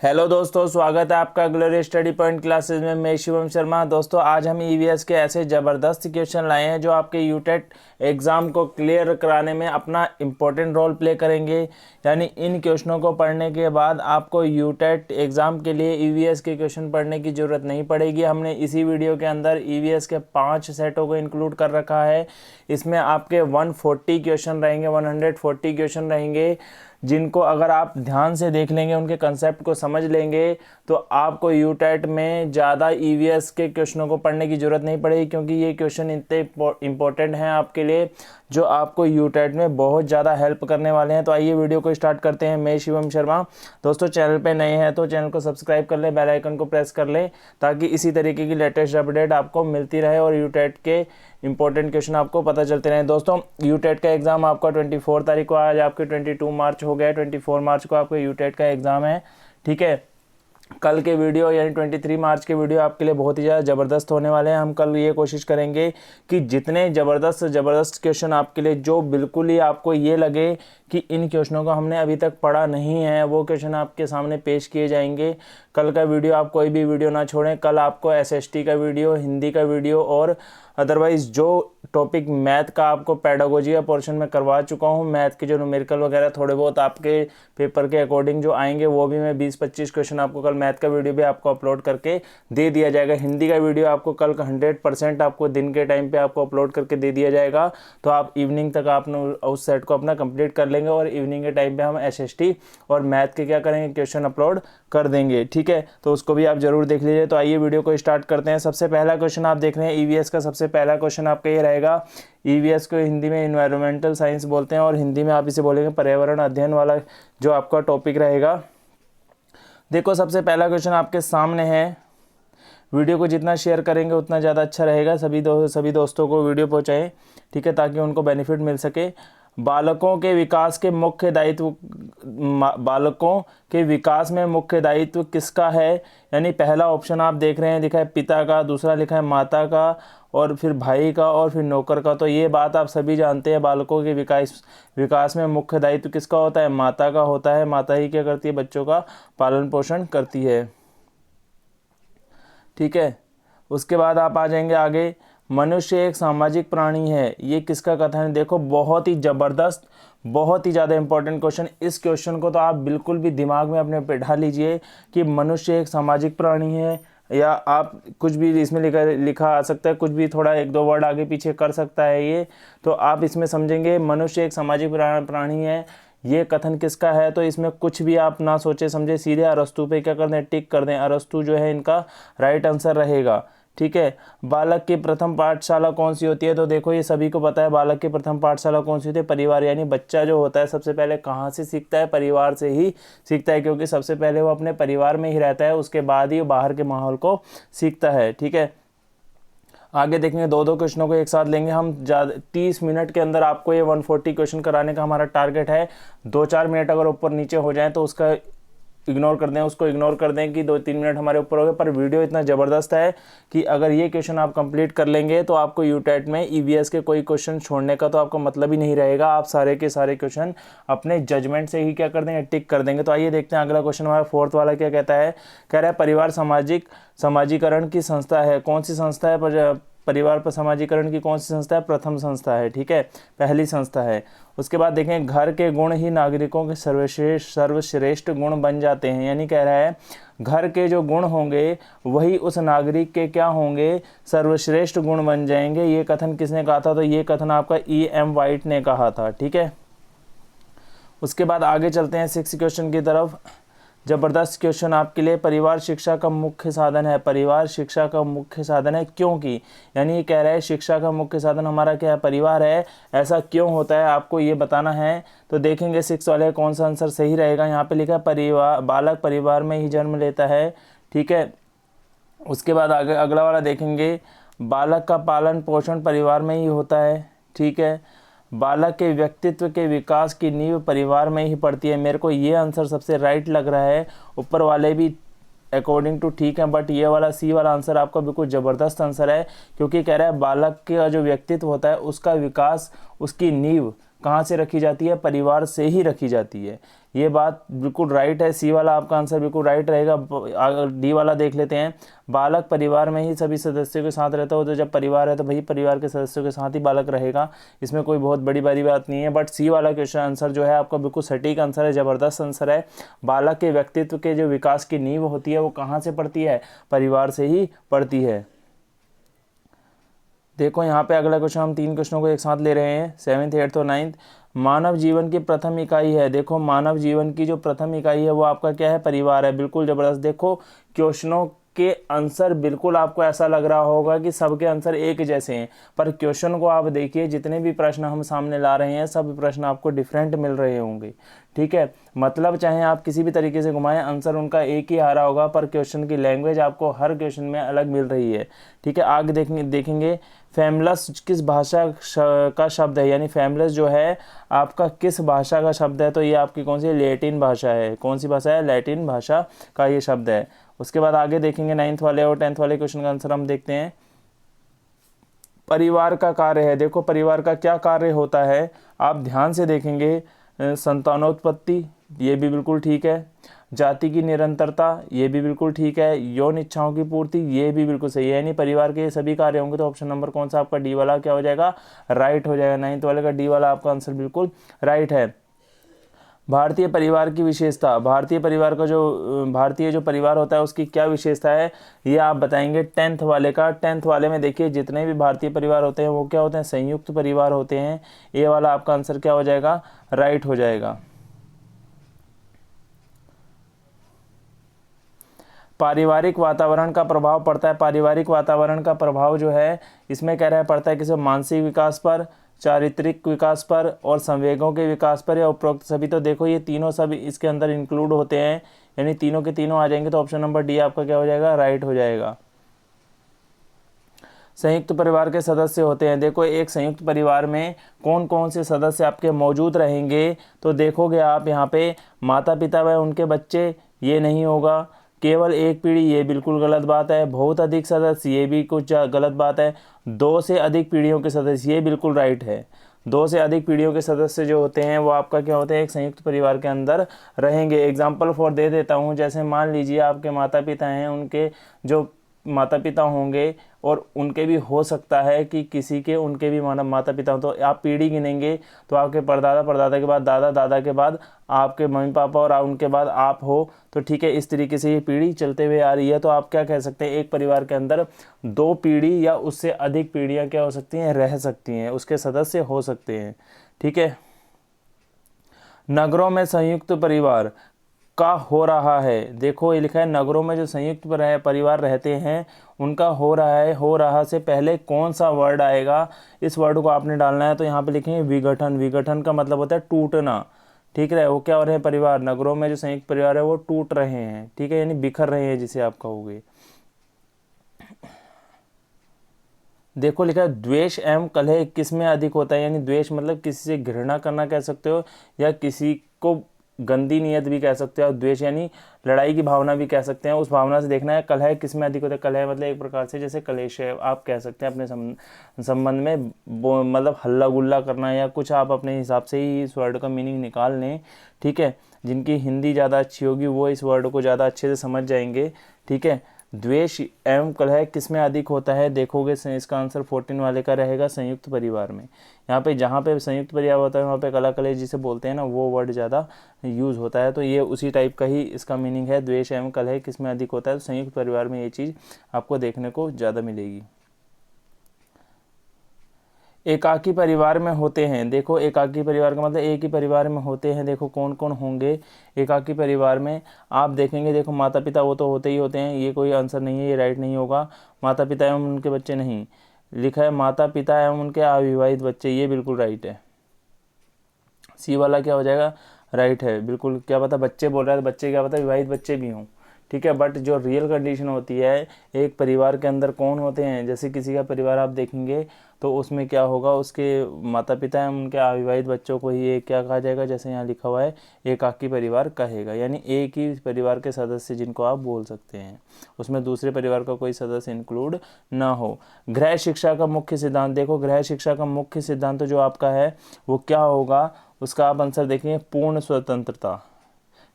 Hello दोस्तों, स्वागत है आपका ग्लोरी स्टडी पॉइंट क्लासेस में। मैं शिवम शर्मा। दोस्तों, आज हम ईवीएस के ऐसे ज़बरदस्त क्वेश्चन लाए हैं जो आपके यूटेट एग्ज़ाम को क्लियर कराने में अपना इम्पोर्टेंट रोल प्ले करेंगे। यानी इन क्वेश्चनों को पढ़ने के बाद आपको यूटेट एग्ज़ाम के लिए ईवीएस के क्वेश्चन पढ़ने की ज़रूरत नहीं पड़ेगी। हमने इसी वीडियो के अंदर ईवीएस के 5 सेटों को इंक्लूड कर रखा है। इसमें आपके 140 क्वेश्चन रहेंगे, 140 क्वेश्चन रहेंगे, जिनको अगर आप ध्यान से देख लेंगे, उनके कंसेप्ट को समझ लेंगे, तो आपको यूटेट में ज़्यादा ईवीएस के क्वेश्चनों को पढ़ने की ज़रूरत नहीं पड़ेगी, क्योंकि ये क्वेश्चन इतने इंपॉर्टेंट हैं आपके लिए जो आपको यूटेट में बहुत ज़्यादा हेल्प करने वाले हैं। तो आइए वीडियो को स्टार्ट करते हैं। मैं शिवम शर्मा। दोस्तों, चैनल पे नए हैं तो चैनल को सब्सक्राइब कर लें, बेल आइकन को प्रेस कर लें, ताकि इसी तरीके की लेटेस्ट अपडेट आपको मिलती रहे और यूटेट के इंपॉर्टेंट क्वेश्चन आपको पता चलते रहें। दोस्तों, यूटेट का एग्ज़ाम आपका 24 तारीख को, आज आपके 22 मार्च हो गया, 24 मार्च को आपके यूटेट का एग्ज़ाम है। ठीक है, कल के वीडियो यानी 23 मार्च के वीडियो आपके लिए बहुत ही ज़्यादा ज़बरदस्त होने वाले हैं। हम कल ये कोशिश करेंगे कि जितने ज़बरदस्त क्वेश्चन आपके लिए, जो बिल्कुल ही आपको ये लगे कि इन क्वेश्चनों को हमने अभी तक पढ़ा नहीं है, वो क्वेश्चन आपके सामने पेश किए जाएंगे। कल का वीडियो आप कोई भी वीडियो ना छोड़ें। कल आपको एसएसटी का वीडियो, हिंदी का वीडियो और अदरवाइज़ जो टॉपिक मैथ का आपको पेडागोजी का पोर्शन में करवा चुका हूँ, मैथ के जो न्यूमेरिकल वगैरह थोड़े बहुत आपके पेपर के अकॉर्डिंग जो आएंगे, वो भी मैं 20-25 क्वेश्चन आपको कल मैथ का वीडियो भी आपको अपलोड करके दे दिया जाएगा। हिंदी का वीडियो आपको कल का 100% आपको दिन के टाइम पे आपको अपलोड करके दे दिया जाएगा। तो आप इवनिंग तक आपने उस सेट को अपना कंप्लीट कर लेंगे और इवनिंग के टाइम पे हम एसएसटी और मैथ के क्या करेंगे, क्वेश्चन अपलोड कर देंगे। ठीक है, तो उसको भी आप जरूर देख लीजिए। तो आइए वीडियो को स्टार्ट करते हैं। सबसे पहला क्वेश्चन आप देख रहे हैं ईवीएस का। सबसे पहला क्वेश्चन आपका ये रहेगा, ईवीएस को हिंदी में इन्वायरमेंटल साइंस बोलते हैं और हिंदी में आप इसे बोलेंगे पर्यावरण अध्ययन वाला जो आपका टॉपिक रहेगा। देखो, सबसे पहला क्वेश्चन आपके सामने है। वीडियो को जितना शेयर करेंगे उतना ज़्यादा अच्छा रहेगा। सभी दोस्तों को वीडियो पहुंचाएं, ठीक है, ताकि उनको बेनिफिट मिल सके। बालकों के विकास में मुख्य दायित्व किसका है? यानी पहला ऑप्शन आप देख रहे हैं, लिखा है पिता का, दूसरा लिखा है माता का, और फिर भाई का, और फिर नौकर का। तो ये बात आप सभी जानते हैं, बालकों के विकास में मुख्य दायित्व किसका होता है? माता का होता है। माता ही क्या करती है? बच्चों का पालन पोषण करती है। ठीक है, उसके बाद आप आ जाएंगे आगे। मनुष्य एक सामाजिक प्राणी है, ये किसका कथन है? देखो, बहुत ही ज़बरदस्त, बहुत ही ज़्यादा इंपॉर्टेंट क्वेश्चन। इस क्वेश्चन को तो आप बिल्कुल भी दिमाग में अपने बैठा लीजिए कि मनुष्य एक सामाजिक प्राणी है, या आप कुछ भी इसमें लिखा आ सकता है, कुछ भी थोड़ा 1-2 वर्ड आगे पीछे कर सकता है ये। तो आप इसमें समझेंगे मनुष्य एक सामाजिक प्राणी है, ये कथन किसका है? तो इसमें कुछ भी आप ना सोचे समझे, सीधे अरस्तु पे क्या कर दें, टिक कर दें। अरस्तु जो है इनका राइट आंसर रहेगा। ठीक है, बालक की प्रथम पाठशाला कौन सी होती है? तो देखो, ये सभी को पता है, बालक की प्रथम पाठशाला कौन सी होती है? परिवार। यानी बच्चा जो होता है सबसे पहले कहाँ से सीखता है? परिवार से ही सीखता है, क्योंकि सबसे पहले वो अपने परिवार में ही रहता है, उसके बाद ही बाहर के माहौल को सीखता है। ठीक है, आगे देखेंगे। 2-2 क्वेश्चनों को एक साथ लेंगे हम। 30 मिनट के अंदर आपको ये 140 क्वेश्चन कराने का हमारा टारगेट है। 2-4 मिनट अगर ऊपर नीचे हो जाए तो उसको इग्नोर कर दें कि 2-3 मिनट हमारे ऊपर हो गए। पर वीडियो इतना ज़बरदस्त है कि अगर ये क्वेश्चन आप कंप्लीट कर लेंगे तो आपको यूटेट में ईवीएस के कोई क्वेश्चन छोड़ने का तो आपको मतलब ही नहीं रहेगा। आप सारे के सारे क्वेश्चन अपने जजमेंट से ही क्या कर देंगे, टिक कर देंगे। तो आइए देखते हैं अगला क्वेश्चन हमारा 4th वाला क्या कहता है। कह रहा है परिवार समाजीकरण की संस्था है। कौन सी संस्था है? परिवार पर समाजीकरण की कौन सी संस्था है? प्रथम संस्था है। ठीक है, पहली संस्था है। उसके बाद देखें, घर के गुण ही नागरिकों के सर्वश्रेष्ठ गुण बन जाते हैं। यानी कह रहा है घर के जो गुण होंगे वही उस नागरिक के क्या होंगे? सर्वश्रेष्ठ गुण बन जाएंगे। ये कथन किसने कहा था? तो ये कथन आपका E.M. वाइट ने कहा था। ठीक है, उसके बाद आगे चलते हैं 6 क्वेश्चन की तरफ। जबरदस्त क्वेश्चन आपके लिए। परिवार शिक्षा का मुख्य साधन है। परिवार शिक्षा का मुख्य साधन है क्योंकि, यानी ये कह रहा है शिक्षा का मुख्य साधन हमारा क्या है? परिवार है। ऐसा क्यों होता है आपको ये बताना है। तो देखेंगे 6 वाले कौन सा आंसर सही रहेगा। यहाँ पे लिखा है बालक परिवार में ही जन्म लेता है। ठीक है, उसके बाद आगे अगला वाला देखेंगे, बालक का पालन पोषण परिवार में ही होता है। ठीक है, बालक के व्यक्तित्व के विकास की नींव परिवार में ही पड़ती है। मेरे को ये आंसर सबसे राइट लग रहा है। ऊपर वाले भी अकॉर्डिंग टू ठीक है, बट ये वाला सी वाला आंसर आपका बिल्कुल ज़बरदस्त आंसर है, क्योंकि कह रहा है बालक का जो व्यक्तित्व होता है उसका विकास, उसकी नींव कहाँ से रखी जाती है? परिवार से ही रखी जाती है। ये बात बिल्कुल राइट है, सी वाला आपका आंसर बिल्कुल राइट रहेगा। डी वाला देख लेते हैं, बालक परिवार में ही सभी सदस्यों के साथ रहता हो, तो जब परिवार है तो भाई परिवार के सदस्यों के साथ ही बालक रहेगा, इसमें कोई बहुत बड़ी बात नहीं है। बट सी वाला क्वेश्चन आंसर जो है आपका बिल्कुल सटीक आंसर है, ज़बरदस्त आंसर है। बालक के व्यक्तित्व के जो विकास की नींव होती है वो कहाँ से पड़ती है, परिवार से ही पड़ती है। देखो यहाँ पे अगला क्वेश्चन, हम 3 क्वेश्चनों को एक साथ ले रहे हैं, 7th 8th और 9th। मानव जीवन की प्रथम इकाई है, देखो मानव जीवन की जो प्रथम इकाई है वो आपका क्या है, परिवार है। बिल्कुल जबरदस्त। देखो क्वेश्चनों के आंसर बिल्कुल आपको ऐसा लग रहा होगा कि सबके आंसर एक जैसे हैं, पर क्वेश्चन को आप देखिए, जितने भी प्रश्न हम सामने ला रहे हैं सब प्रश्न आपको डिफरेंट मिल रहे होंगे, ठीक है। मतलब चाहे आप किसी भी तरीके से घुमाएं, आंसर उनका एक ही आ रहा होगा, पर क्वेश्चन की लैंग्वेज आपको हर क्वेश्चन में अलग मिल रही है, ठीक है। आगे देखेंगे फैमलस किस भाषा का शब्द है, यानी फैमलस जो है आपका किस भाषा का शब्द है, तो ये आपकी कौन सी लैटिन भाषा है, कौन सी भाषा है, लैटिन भाषा का ये शब्द है। उसके बाद आगे देखेंगे 9th वाले और 10th वाले क्वेश्चन का आंसर हम देखते हैं। परिवार का कार्य है, देखो परिवार का क्या कार्य होता है, आप ध्यान से देखेंगे, संतानोत्पत्ति, ये भी बिल्कुल ठीक है। जाति की निरंतरता, ये भी बिल्कुल ठीक है। यौन इच्छाओं की पूर्ति, ये भी बिल्कुल सही है। यानी परिवार के सभी कार्य होंगे, तो ऑप्शन नंबर कौन सा आपका डी वाला क्या हो जाएगा, राइट हो जाएगा। 9th वाले का डी वाला आपका आंसर बिल्कुल राइट है। भारतीय परिवार की विशेषता, भारतीय परिवार का जो भारतीय जो परिवार होता है उसकी क्या विशेषता है, ये आप बताएंगे 10th वाले का। 10th वाले में देखिए जितने भी भारतीय परिवार होते हैं वो क्या होते हैं, संयुक्त परिवार होते हैं। ये वाला आपका आंसर क्या हो जाएगा, राइट हो जाएगा। पारिवारिक वातावरण का प्रभाव पड़ता है, पारिवारिक वातावरण का प्रभाव जो है इसमें कह रहा है पड़ता है किसी मानसिक विकास पर, चारित्रिक विकास पर और संवेगों के विकास पर, या उपरोक्त सभी। तो देखो ये तीनों सब इसके अंदर इंक्लूड होते हैं, यानी तीनों के तीनों आ जाएंगे, तो ऑप्शन नंबर डी आपका क्या हो जाएगा, राइट हो जाएगा। संयुक्त परिवार के सदस्य होते हैं, देखो एक संयुक्त परिवार में कौन कौन से सदस्य आपके मौजूद रहेंगे, तो देखोगे आप यहाँ पे माता पिता व उनके बच्चे, ये नहीं होगा। केवल एक पीढ़ी, ये बिल्कुल गलत बात है। बहुत अधिक सदस्य, ये भी कुछ गलत बात है। 2 से अधिक पीढ़ियों के सदस्य, ये बिल्कुल राइट है। 2 से अधिक पीढ़ियों के सदस्य जो होते हैं वो आपका क्या होते हैं, एक संयुक्त परिवार के अंदर रहेंगे। एग्जाम्पल फॉर दे देता हूँ, जैसे मान लीजिए आपके माता पिता हैं, उनके जो माता पिता होंगे और उनके भी हो सकता है कि किसी के उनके भी माता पिता हो, तो आप पीढ़ी गिनेंगे तो आपके परदादा, परदादा के बाद दादा, दादा के बाद आपके मम्मी पापा और उनके बाद आप हो, तो ठीक है। इस तरीके से ये पीढ़ी चलते हुए आ रही है। तो आप क्या कह सकते हैं, एक परिवार के अंदर 2 पीढ़ी या उससे अधिक पीढ़ियां क्या हो सकती हैं, रह सकती हैं, उसके सदस्य हो सकते हैं, ठीक है। नगरों में संयुक्त परिवार का हो रहा है, देखो ये लिखा है नगरों में जो संयुक्त परिवार रहते हैं उनका हो रहा है। हो रहा से पहले कौन सा वर्ड आएगा, इस वर्ड को आपने डालना है। तो यहाँ पे लिखेंगे विघटन। विघटन का मतलब होता है टूटना, ठीक है। वो क्या हो रहे हैं, परिवार, नगरों में जो संयुक्त परिवार है वो टूट रहे हैं, ठीक है, यानी बिखर रहे हैं जिसे आप कहोगे। देखो लिखा है द्वेष एवं कलह किस में अधिक होता है, यानी द्वेष मतलब किसी से घृणा करना कह सकते हो, या किसी को गंदी नीयत भी कह सकते हो। द्वेष यानी लड़ाई की भावना भी कह सकते हैं, उस भावना से देखना है। कलह किस में अधिक होता है, कलह मतलब एक प्रकार से जैसे कलेश है आप कह सकते हैं, अपने संबंध में मतलब हल्ला गुल्ला करना, या कुछ आप अपने हिसाब से ही इस वर्ड का मीनिंग निकाल लें, ठीक है। जिनकी हिंदी ज़्यादा अच्छी होगी वो इस वर्ड को ज़्यादा अच्छे से समझ जाएंगे, ठीक है। द्वेष एवं कलह किस में अधिक होता है, देखोगे इसका आंसर 14 वाले का रहेगा, संयुक्त परिवार में। यहाँ पे जहाँ पे संयुक्त परिवार होता है वहाँ पे कलह कलह जिसे बोलते हैं ना, वो वर्ड ज़्यादा यूज़ होता है। तो ये उसी टाइप का ही इसका मीनिंग है, द्वेष एवं कलह किस में अधिक होता है, तो संयुक्त परिवार में ये चीज़ आपको देखने को ज़्यादा मिलेगी। एकाकी परिवार में होते हैं, देखो एकाकी परिवार का मतलब एक ही परिवार में होते हैं। देखो कौन कौन होंगे एकाकी परिवार में, आप देखेंगे। देखो माता पिता वो तो होते ही होते हैं, ये कोई आंसर नहीं है, ये राइट नहीं होगा। माता पिता एवं उनके बच्चे नहीं, लिखा है माता पिता एवं उनके अविवाहित बच्चे, ये बिल्कुल राइट है। सी वाला क्या हो जाएगा, राइट है बिल्कुल। क्या पता बच्चे बोल रहा है, बच्चे क्या पता विवाहित बच्चे भी हों, ठीक है। बट जो रियल कंडीशन होती है एक परिवार के अंदर कौन होते हैं, जैसे किसी का परिवार आप देखेंगे तो उसमें क्या होगा, उसके माता पिता हैं, उनके अविवाहित बच्चों को ही एक क्या कहा जाएगा, जैसे यहाँ लिखा हुआ है एकाकी परिवार कहेगा, यानी एक ही परिवार के सदस्य जिनको आप बोल सकते हैं, उसमें दूसरे परिवार का कोई सदस्य इंक्लूड ना हो। गृह शिक्षा का मुख्य सिद्धांत, देखो गृह शिक्षा का मुख्य सिद्धांत जो आपका है वो क्या होगा, उसका आप आंसर देखेंगे पूर्ण स्वतंत्रता,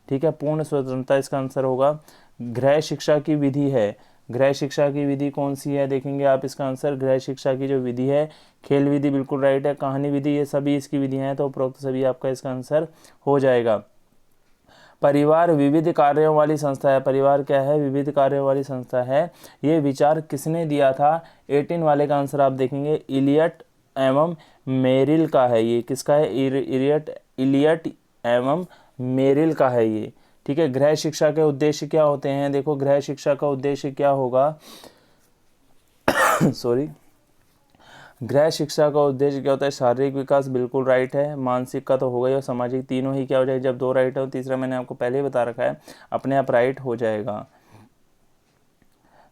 ठीक है, पूर्ण स्वतंत्रता इसका आंसर होगा। गृह शिक्षा की विधि है, गृह शिक्षा की विधि कौन सी है, देखेंगे आप इसका आंसर। गृह शिक्षा की जो विधि है, खेल विधि बिल्कुल राइट है, कहानी विधि, ये सभी इसकी विधियां हैं, तो उपरोक्त सभी आपका इसका आंसर हो जाएगा। परिवार विविध कार्यों वाली संस्था है, परिवार क्या है, विविध कार्यों वाली संस्था है। ये विचार किसने दिया था, 18 वाले का आंसर आप देखेंगे इलियट एवं मेरिल का है। ये किसका है, इलियट एवं मेरिल का है ये, ठीक है। गृह शिक्षा के उद्देश्य क्या होते हैं, देखो गृह शिक्षा का उद्देश्य क्या होगा सॉरी, गृह शिक्षा का उद्देश्य क्या होता है, शारीरिक विकास, बिल्कुल राइट है। मानसिक का तो हो गई, और सामाजिक, तीनों ही क्या हो जाएगा, जब 2 राइट हो, तीसरा मैंने आपको पहले ही बता रखा है, अपने आप राइट हो जाएगा।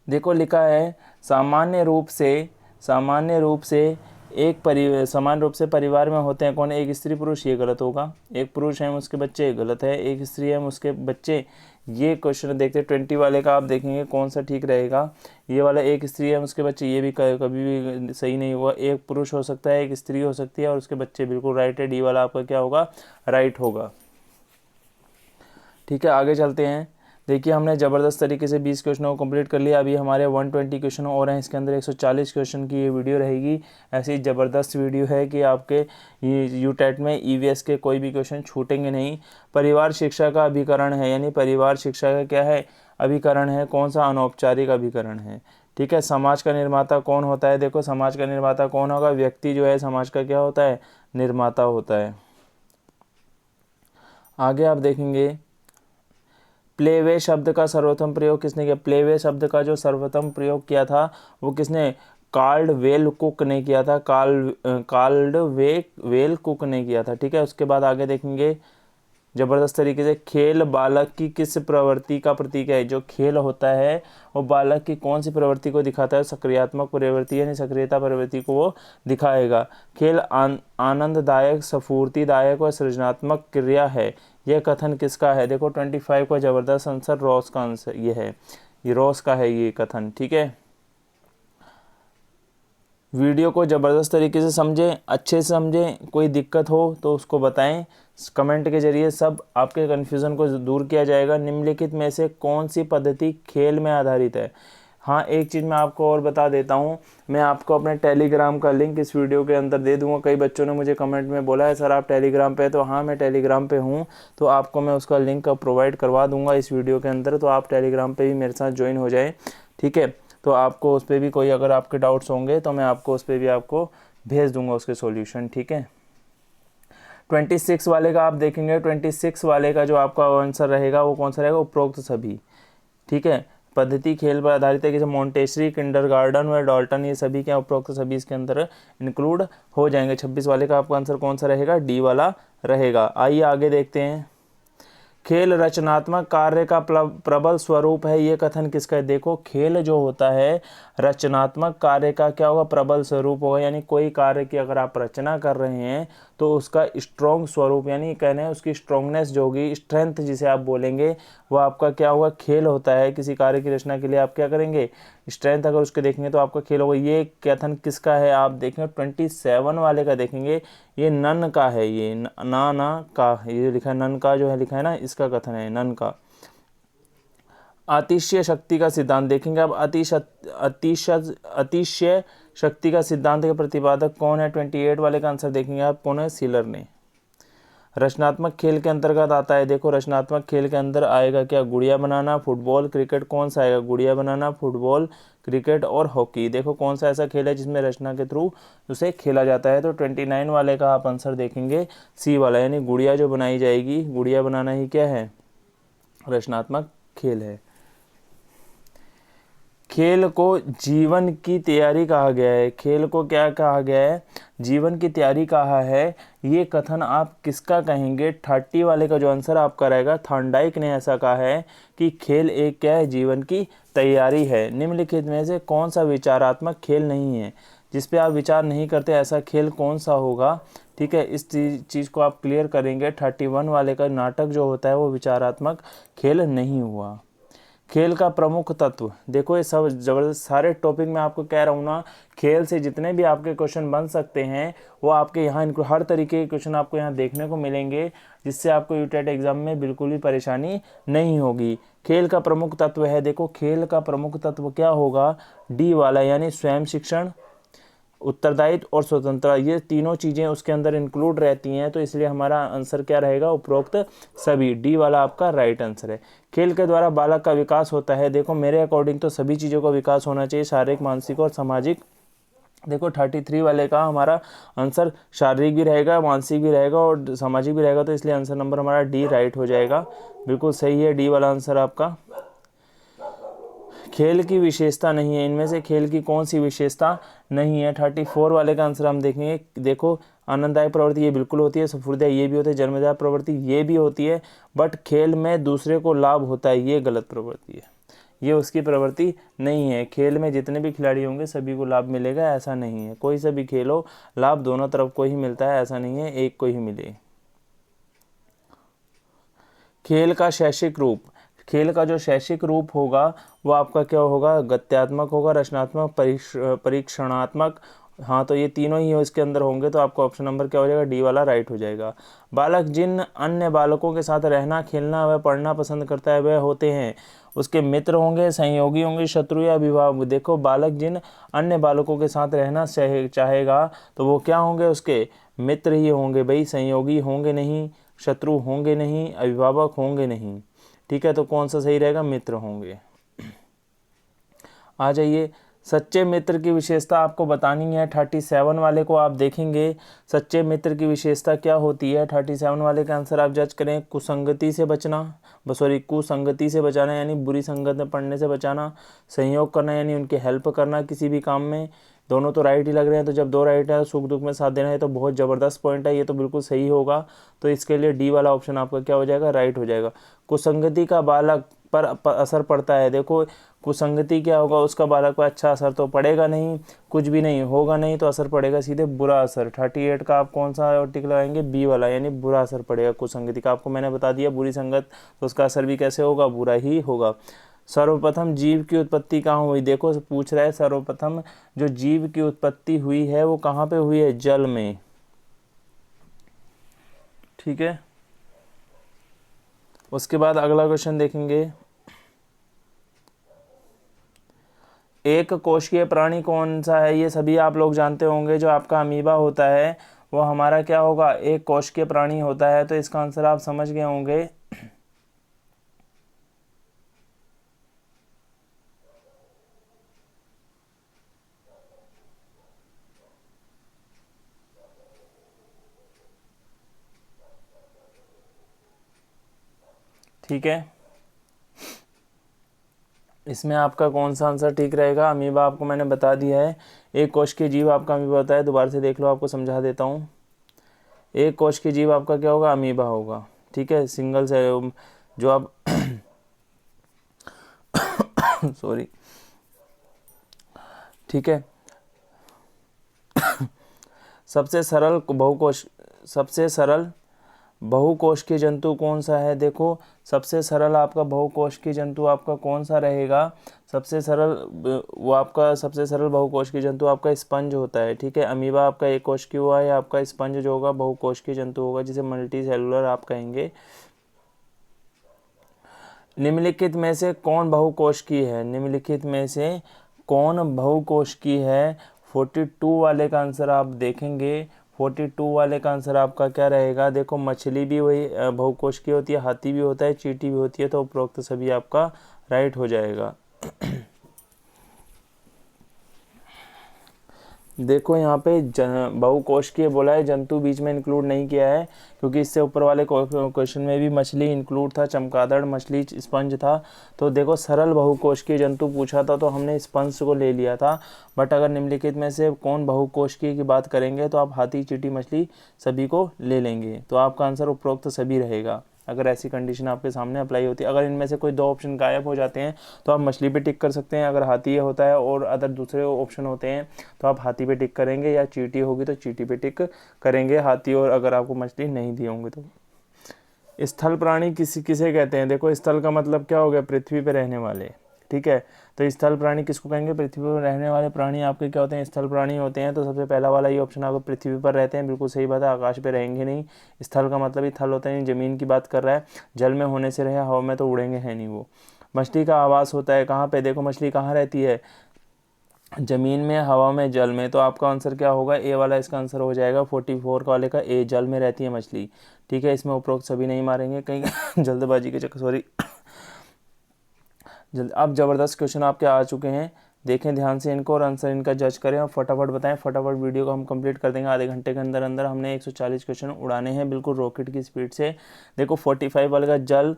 देखो लिखा है सामान्य रूप से समान रूप से परिवार में होते हैं कौन, एक स्त्री पुरुष, ये गलत होगा। एक पुरुष है उसके बच्चे, गलत है। एक स्त्री है उसके बच्चे, ये क्वेश्चन देखते हैं 20 वाले का, आप देखेंगे कौन सा ठीक रहेगा। ये वाला एक स्त्री है उसके बच्चे, ये भी कभी भी सही नहीं होगा। एक पुरुष हो सकता है, एक स्त्री हो सकती है और उसके बच्चे, बिल्कुल राइट है। डी वाला आपका क्या होगा, राइट होगा। ठीक है, आगे चलते हैं। देखिए हमने ज़बरदस्त तरीके से 20 क्वेश्चनों को कंप्लीट कर लिया। अभी हमारे 120 क्वेश्चन और हैं, इसके अंदर 140 क्वेश्चन की ये वीडियो रहेगी। ऐसी ज़बरदस्त वीडियो है कि आपके यूटेट में ईवीएस के कोई भी क्वेश्चन छूटेंगे नहीं। परिवार शिक्षा का अभिकरण है, यानी परिवार शिक्षा का क्या है, अभिकरण है। कौन सा, अनौपचारिक अभिकरण है। ठीक है, समाज का निर्माता कौन होता है, देखो समाज का निर्माता कौन होगा, व्यक्ति जो है समाज का क्या होता है, निर्माता होता है। आगे आप देखेंगे प्लेवे शब्द का सर्वोत्तम प्रयोग किसने किया, प्लेवे शब्द का जो सर्वोत्तम प्रयोग किया था वो किसने, कार्लवेल कुक ने किया था, कार्लवेल कुक ने किया था। ठीक है, उसके बाद आगे देखेंगे जबरदस्त तरीके से, खेल बालक की किस प्रवृत्ति का प्रतीक है। जो खेल होता है वो बालक की कौन सी प्रवृत्ति को दिखाता है, सक्रियात्मक प्रवृत्ति यानी सक्रियता प्रवृत्ति को वो दिखाएगा। खेल आनंददायक, स्फूर्तिदायक और सृजनात्मक क्रिया है, यह कथन किसका है। देखो 25 का जबरदस्त आंसर रॉस का आंसर ये है, ये रॉस का है ये कथन। ठीक है, वीडियो को ज़बरदस्त तरीके से समझें, अच्छे से समझें, कोई दिक्कत हो तो उसको बताएं, कमेंट के जरिए सब आपके कन्फ्यूज़न को दूर किया जाएगा। निम्नलिखित में से कौन सी पद्धति खेल में आधारित है। हाँ, एक चीज़ मैं आपको और बता देता हूँ, मैं आपको अपने टेलीग्राम का लिंक इस वीडियो के अंदर दे दूँगा। कई बच्चों ने मुझे कमेंट में बोला है सर आप टेलीग्राम पे, तो हाँ मैं टेलीग्राम पे हूँ, तो आपको मैं उसका लिंक प्रोवाइड करवा दूँगा इस वीडियो के अंदर, तो आप टेलीग्राम पे भी मेरे साथ ज्वाइन हो जाए। ठीक है, तो आपको उस पर भी कोई अगर आपके डाउट्स होंगे तो मैं आपको उस पर भी आपको भेज दूंगा उसके सॉल्यूशन। ठीक है, 26 वाले का आप देखेंगे, 26 वाले का जो आपका आंसर रहेगा वो कौन सा रहेगा, उपरोक्त सभी। ठीक है, पद्धति खेल पर आधारित है, जैसे मोंटेसरी, किंडरगार्टन व डाल्टन, ये सभी क्या उपरोक्त सभी इसके अंदर इंक्लूड हो जाएंगे। 26 वाले का आपका आंसर कौन सा रहेगा, डी वाला रहेगा। आइए आगे देखते हैं, खेल रचनात्मक कार्य का प्रबल स्वरूप है, ये कथन किसका है। देखो खेल जो होता है रचनात्मक कार्य का क्या होगा, प्रबल स्वरूप होगा, यानी कोई कार्य की अगर आप रचना कर रहे हैं तो उसका स्ट्रॉन्ग स्वरूप, यानी कहने हैं उसकी स्ट्रॉन्गनेस जो होगी, स्ट्रेंथ जिसे आप बोलेंगे, वो आपका क्या होगा, खेल होता है। किसी कार्य की रचना के लिए आप क्या करेंगे, स्ट्रेंथ अगर उसके देखेंगे तो आपका खेल होगा। ये कथन किसका है, आप देखेंगे 27 वाले का देखेंगे, ये नन का है, ये ना का, ये लिखा है नन का, जो है लिखा है ना, इसका कथन है नन का। अतिशय शक्ति का सिद्धांत देखेंगे आप, अतिशय शक्ति का सिद्धांत के प्रतिपादक कौन है, 28 वाले का आंसर देखेंगे आप, कौन है, सिलर ने। रचनात्मक खेल के अंतर्गत आता है, देखो रचनात्मक खेल के अंदर आएगा क्या, गुड़िया बनाना, फुटबॉल, क्रिकेट, कौन सा आएगा, गुड़िया बनाना, फुटबॉल, क्रिकेट और हॉकी। देखो कौन सा ऐसा खेल है जिसमें रचना के थ्रू उसे खेला जाता है, तो 29 वाले का आप आंसर देखेंगे, सी वाला, यानी गुड़िया जो बनाई जाएगी, गुड़िया बनाना ही क्या है, रचनात्मक खेल है। खेल को जीवन की तैयारी कहा गया है, खेल को क्या कहा गया है, जीवन की तैयारी कहा है, ये कथन आप किसका कहेंगे। 30 वाले का जो आंसर आपका रहेगा, थॉर्नडाइक ने ऐसा कहा है कि खेल एक क्या है, जीवन की तैयारी है। निम्नलिखित में से कौन सा विचारात्मक खेल नहीं है, जिस पे आप विचार नहीं करते, ऐसा खेल कौन सा होगा। ठीक है, इस चीज़ को आप क्लियर करेंगे। 31 वाले का नाटक जो होता है वो विचारात्मक खेल नहीं हुआ। खेल का प्रमुख तत्व, देखो ये सब जबरदस्त सारे टॉपिक में आपको कह रहा हूँ ना, खेल से जितने भी आपके क्वेश्चन बन सकते हैं वो आपके यहाँ इनको हर तरीके के क्वेश्चन आपको यहाँ देखने को मिलेंगे, जिससे आपको यूटेट एग्जाम में बिल्कुल भी परेशानी नहीं होगी। खेल का प्रमुख तत्व है, देखो खेल का प्रमुख तत्व क्या होगा, डी वाला, यानी स्वयं शिक्षण, उत्तरदायित्व और स्वतंत्रता, ये तीनों चीज़ें उसके अंदर इंक्लूड रहती हैं, तो इसलिए हमारा आंसर क्या रहेगा, उपरोक्त सभी, डी वाला आपका राइट आंसर है। खेल के द्वारा बालक का विकास होता है, देखो मेरे अकॉर्डिंग तो सभी चीज़ों का विकास होना चाहिए, शारीरिक, मानसिक और सामाजिक। देखो 33 वाले का हमारा आंसर शारीरिक भी रहेगा, मानसिक भी रहेगा और सामाजिक भी रहेगा, तो इसलिए आंसर नंबर हमारा डी राइट हो जाएगा, बिल्कुल सही है डी वाला आंसर आपका। खेल की विशेषता नहीं है, इनमें से खेल की कौन सी विशेषता नहीं है, 34 वाले का आंसर हम देखेंगे। देखो आनंददायक प्रवृत्ति ये बिल्कुल होती है, स्फूर्तिदायक ये भी होती है, जन्मदायक प्रवृत्ति ये भी होती है, बट खेल में दूसरे को लाभ होता है ये गलत प्रवृत्ति है, ये उसकी प्रवृत्ति नहीं है। खेल में जितने भी खिलाड़ी होंगे सभी को लाभ मिलेगा ऐसा नहीं है, कोई सा भी खेल हो लाभ दोनों तरफ को ही मिलता है, ऐसा नहीं है एक को ही मिले। खेल का शैक्षिक रूप, खेल का जो शैक्षिक रूप होगा वो आपका क्या होगा, गत्यात्मक होगा, रचनात्मक, परीक्षणात्मक, हाँ तो ये तीनों ही इसके अंदर होंगे, तो आपका ऑप्शन नंबर क्या हो जाएगा, डी वाला राइट हो जाएगा। बालक जिन अन्य बालकों के साथ रहना, खेलना व पढ़ना पसंद करता है वह होते हैं, उसके मित्र होंगे, सहयोगी होंगे, शत्रु या अभिभावक। देखो बालक जिन अन्य बालकों के साथ रहना चाहेगा तो वो क्या होंगे, उसके मित्र ही होंगे भाई, सहयोगी होंगे नहीं, शत्रु होंगे नहीं, अभिभावक होंगे नहीं, ठीक है, तो कौन सा सही रहेगा, मित्र होंगे। आ जाइए, सच्चे मित्र की विशेषता आपको बतानी है, 37 वाले को आप देखेंगे, सच्चे मित्र की विशेषता क्या होती है, 37 वाले का आंसर आप जज करें, कुसंगति से बचना, कुसंगति से बचाना यानी बुरी संगत में पढ़ने से बचाना, सहयोग करना यानी उनकी हेल्प करना किसी भी काम में, दोनों तो राइट ही लग रहे हैं, तो जब दो राइट है सुख दुख में साथ देना है तो बहुत ज़बरदस्त पॉइंट है, ये तो बिल्कुल सही होगा, तो इसके लिए डी वाला ऑप्शन आपका क्या हो जाएगा, राइट हो जाएगा। कुसंगति का बालक पर असर पड़ता है, देखो कुसंगति क्या होगा, उसका बालक पर अच्छा असर तो पड़ेगा नहीं, कुछ भी नहीं होगा नहीं, तो असर पड़ेगा सीधे बुरा असर। 38 का आप कौन सा टिक लगाएंगे, बी वाला, यानी बुरा असर पड़ेगा कुसंगति का। आपको मैंने बता दिया बुरी संगत तो उसका असर भी कैसे होगा, बुरा ही होगा। सर्वप्रथम जीव की उत्पत्ति कहाँ हुई, देखो पूछ रहा है सर्वप्रथम जो जीव की उत्पत्ति हुई है वो कहाँ पे हुई है, जल में, ठीक है। उसके बाद अगला क्वेश्चन देखेंगे, एक कोशिकीय प्राणी कौन सा है, ये सभी आप लोग जानते होंगे, जो आपका अमीबा होता है वो हमारा क्या होगा, एक कोशिकीय प्राणी होता है, तो इसका आंसर आप समझ गए होंगे। ठीक है, इसमें आपका कौन सा आंसर ठीक रहेगा, अमीबा आपको मैंने बता दिया है, एक कोश के जीव आपका अमीबा होता है, दोबारा से देख लो आपको समझा देता हूँ। एक कोश के जीव आपका क्या होगा, अमीबा होगा, ठीक है, सिंगल से जो आप सॉरी, ठीक है। सबसे सरल बहुकोशिकीय जंतु कौन सा है, देखो सबसे सरल आपका बहुकोशिकीय जंतु आपका कौन सा रहेगा, सबसे सरल वो आपका सबसे सरल बहुकोशिकीय जंतु आपका स्पंज होता है, ठीक है। अमीबा आपका एक कोशिकीय हुआ है, आपका स्पंज जो होगा बहुकोशिकीय जंतु होगा, जिसे मल्टी सेलुलर आप कहेंगे। निम्नलिखित में से कौन बहुकोशिकीय है, निम्नलिखित में से कौन बहुकोशिकीय है, 42 वाले का आंसर आप देखेंगे, 42 वाले का आंसर आपका क्या रहेगा, देखो मछली भी वही बहुकोशिकीय होती है, हाथी भी होता है, चींटी भी होती है, तो उपरोक्त सभी आपका राइट हो जाएगा। देखो यहाँ पे बहुकोशिकीय बोला है, जंतु बीच में इंक्लूड नहीं किया है, क्योंकि इससे ऊपर वाले क्वेश्चन में भी मछली इंक्लूड था, चमगादड़ मछली स्पंज था, तो देखो सरल बहुकोशिकीय जंतु पूछा था तो हमने स्पंज को ले लिया था, बट अगर निम्नलिखित में से कौन बहुकोशिकीय की बात करेंगे तो आप हाथी, चींटी, मछली सभी को ले लेंगे, तो आपका आंसर उपरोक्त सभी रहेगा, अगर ऐसी कंडीशन आपके सामने अप्लाई होती है। अगर इनमें से कोई दो ऑप्शन गायब हो जाते हैं तो आप मछली पे टिक कर सकते हैं, अगर हाथी ये होता है और अदर दूसरे ऑप्शन होते हैं तो आप हाथी पे टिक करेंगे, या चींटी होगी तो चींटी पे टिक करेंगे, हाथी और अगर आपको मछली नहीं दी होंगी तो। स्थल प्राणी किसे कहते हैं? देखो स्थल का मतलब क्या हो गया? पृथ्वी पे रहने वाले, ठीक है। तो स्थल प्राणी किसको कहेंगे? पृथ्वी पर रहने वाले प्राणी आपके क्या होते हैं? स्थल प्राणी होते हैं। तो सबसे पहला वाला ये ऑप्शन आपको पृथ्वी पर रहते हैं, बिल्कुल सही बात है, आकाश पे रहेंगे नहीं। स्थल का मतलब ही थल होता है, जमीन की बात कर रहा है, जल में होने से रहे, हवा में तो उड़ेंगे है नहीं वो। मछली का आवास होता है कहाँ पे? देखो मछली कहाँ रहती है? जमीन में, हवा में, जल में। तो आपका आंसर क्या होगा? ए वाला इसका आंसर हो जाएगा 44 वाले का ए, जल में रहती है मछली, ठीक है। इसमें उपरोक्त सभी नहीं मारेंगे कहीं जल्दबाजी के चक्कर, सॉरी अब ज़बरदस्त क्वेश्चन आपके आ चुके हैं, देखें ध्यान से इनको और आंसर इनका जज करें और फटाफट बताएं। फटाफट वीडियो को हम कंप्लीट कर देंगे आधे घंटे के अंदर अंदर। हमने 140 क्वेश्चन उड़ाने हैं बिल्कुल रॉकेट की स्पीड से। देखो 45 वाले का जल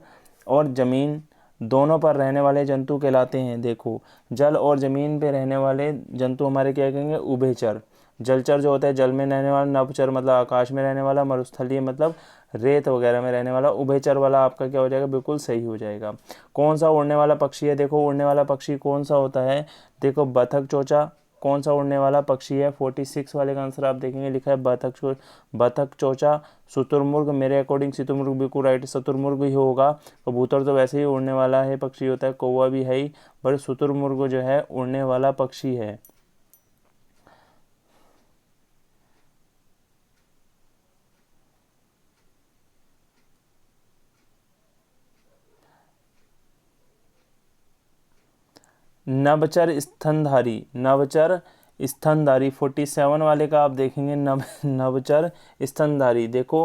और ज़मीन दोनों पर रहने वाले जंतु कहलाते हैं। देखो जल और ज़मीन पे रहने वाले जंतु हमारे क्या कहेंगे? उभयचर। जलचर जो होता है जल में रहने वाला, नभचर मतलब आकाश में रहने वाला, मरुस्थलीय मतलब रेत वगैरह में रहने वाला, उभयचर वाला आपका क्या हो जाएगा? बिल्कुल सही हो जाएगा। कौन सा उड़ने वाला पक्षी है? देखो उड़ने वाला पक्षी कौन सा होता है? देखो बतख चोचा कौन सा उड़ने वाला पक्षी है? 46 वाले का आंसर आप देखेंगे लिखा है बतख चोचा। शुतुरमुर्ग, मेरे अकॉर्डिंग शुतुरमुर्ग बिल्कुल राइट, शुतुरमुर्ग ही होगा। कबूतर तो वैसे ही उड़ने वाला है पक्षी होता है, कौवा भी है ही, पर शुतुरमुर्ग जो है उड़ने वाला पक्षी है। नभचर स्तनधारी, नभचर स्तनधारी 47 वाले का आप देखेंगे नभचर स्तनधारी। देखो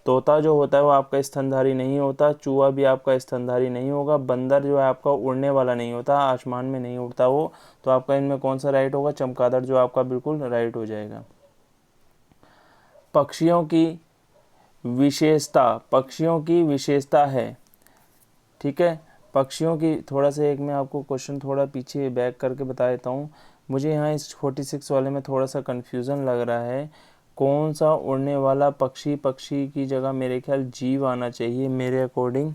तोता जो होता है वो आपका स्तनधारी नहीं होता, चूहा भी आपका स्तनधारी नहीं होगा, बंदर जो है आपका उड़ने वाला नहीं होता, आसमान में नहीं उड़ता वो। तो आपका इनमें कौन सा राइट होगा? चमगादड़ जो आपका बिल्कुल राइट हो जाएगा। पक्षियों की विशेषता, पक्षियों की विशेषता है, ठीक है। पक्षियों की थोड़ा सा एक मैं आपको क्वेश्चन थोड़ा पीछे बैक करके बता देता हूँ। मुझे यहाँ इस 46 वाले में थोड़ा सा कन्फ्यूज़न लग रहा है। कौन सा उड़ने वाला पक्षी? पक्षी की जगह मेरे ख्याल जीव आना चाहिए मेरे अकॉर्डिंग,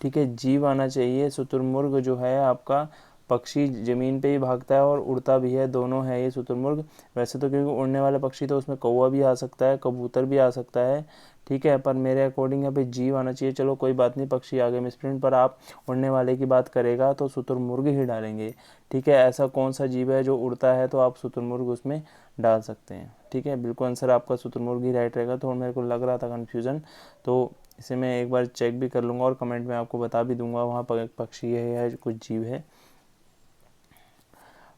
ठीक है, जीव आना चाहिए। शुतुरमुर्ग जो है आपका पक्षी ज़मीन पे ही भागता है और उड़ता भी है, दोनों है ये शुतुरमुर्ग। वैसे तो क्योंकि उड़ने वाला पक्षी तो उसमें कौवा भी आ सकता है, कबूतर भी आ सकता है, ठीक है, पर मेरे अकॉर्डिंग यहाँ पे जीव आना चाहिए। चलो कोई बात नहीं, पक्षी आगे मिसप्रिंट, पर आप उड़ने वाले की बात करेगा तो शुतुरमुर्ग ही डालेंगे, ठीक है। ऐसा कौन सा जीव है जो उड़ता है? तो आप शुतुरमुर्ग उसमें डाल सकते हैं, ठीक है। बिल्कुल आंसर आपका शुतुरमुर्ग ही राइट रहेगा। तो मेरे को लग रहा था कन्फ्यूज़न, तो इसे मैं एक बार चेक भी कर लूँगा और कमेंट में आपको बता भी दूंगा वहाँ पर पक्षी है या कुछ जीव है।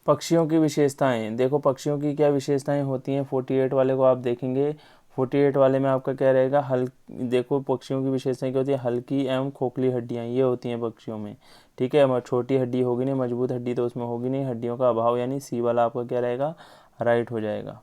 पक्षियों की विशेषताएं, देखो पक्षियों की क्या विशेषताएं होती हैं? 48 वाले को आप देखेंगे, 48 वाले में आपका क्या रहेगा? देखो पक्षियों की विशेषताएं क्या होती है? हल्की एवं खोखली हड्डियां, ये होती हैं पक्षियों में, ठीक है। छोटी हड्डी होगी नहीं, मजबूत हड्डी तो उसमें होगी नहीं, हड्डियों का अभाव, यानी सी वाला आपका क्या रहेगा? राइट हो जाएगा।